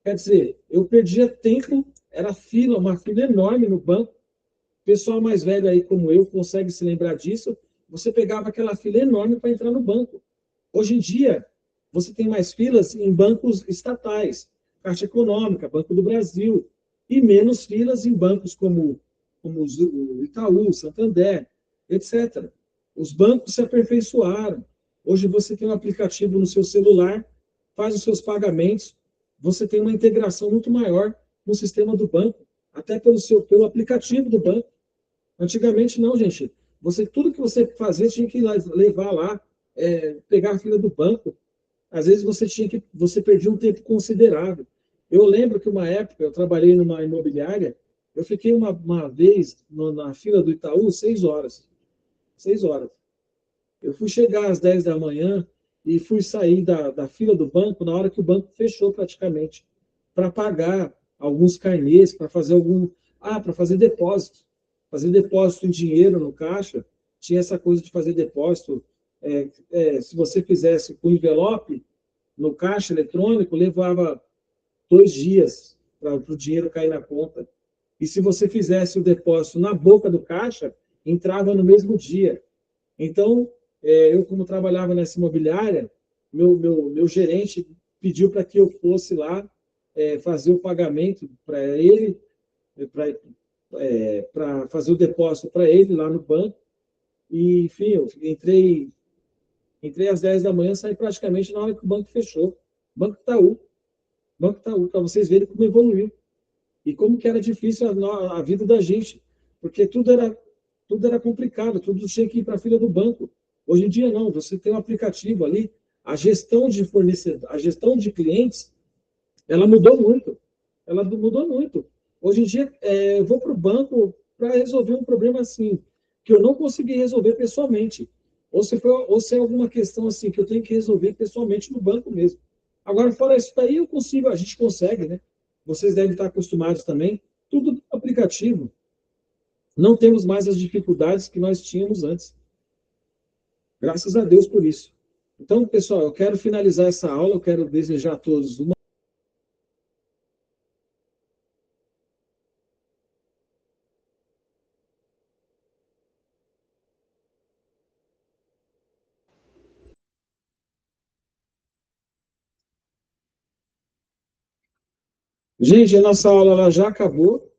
Quer dizer, eu perdia tempo, era uma fila enorme no banco. O pessoal mais velho aí, como eu, consegue se lembrar disso. Você pegava aquela fila enorme para entrar no banco. Hoje em dia, você tem mais filas em bancos estatais, Caixa Econômica, Banco do Brasil, e menos filas em bancos como o Itaú, Santander, etc. Os bancos se aperfeiçoaram. Hoje você tem um aplicativo no seu celular, faz os seus pagamentos, você tem uma integração muito maior no sistema do banco, até pelo aplicativo do banco. Antigamente não, gente. Tudo que você fazia tinha que levar lá, pegar a fila do banco. Às vezes você perdia um tempo considerável. Eu lembro que uma época eu trabalhei numa imobiliária, eu fiquei uma vez na fila do Itaú 6 horas. 6 horas. Eu fui chegar às 10 da manhã e fui sair da fila do banco na hora que o banco fechou praticamente, para pagar alguns carnês, para fazer para fazer depósito. Fazer depósito em dinheiro no caixa, tinha essa coisa de fazer depósito. Se você fizesse com envelope no caixa eletrônico, levava 2 dias para o dinheiro cair na conta. E se você fizesse o depósito na boca do caixa, entrava no mesmo dia. Então, eu, como trabalhava nessa imobiliária, meu gerente pediu para que eu fosse lá fazer o pagamento para ele, para fazer o depósito para ele lá no banco. E, enfim, eu entrei às 10 da manhã, saí praticamente na hora que o banco fechou. Banco Itaú, para vocês verem como evoluiu. E como que era difícil a vida da gente, porque tudo era complicado, tudo tinha que ir para a fila do banco. Hoje em dia, não, você tem um aplicativo ali, a gestão de fornecedor, a gestão de clientes, ela mudou muito. Ela mudou muito. Hoje em dia, eu vou para o banco para resolver um problema assim, que eu não consegui resolver pessoalmente. Ou se é alguma questão assim que eu tenho que resolver pessoalmente no banco mesmo. Agora, fora isso daí, a gente consegue, né? Vocês devem estar acostumados também. Tudo no aplicativo. Não temos mais as dificuldades que nós tínhamos antes. Graças a Deus por isso. Então, pessoal, eu quero finalizar essa aula, eu quero desejar a todos uma Gente, a nossa aula ela já acabou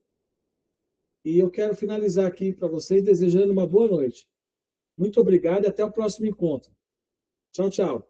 e eu quero finalizar aqui para vocês desejando uma boa noite. Muito obrigado e até o próximo encontro. Tchau, tchau.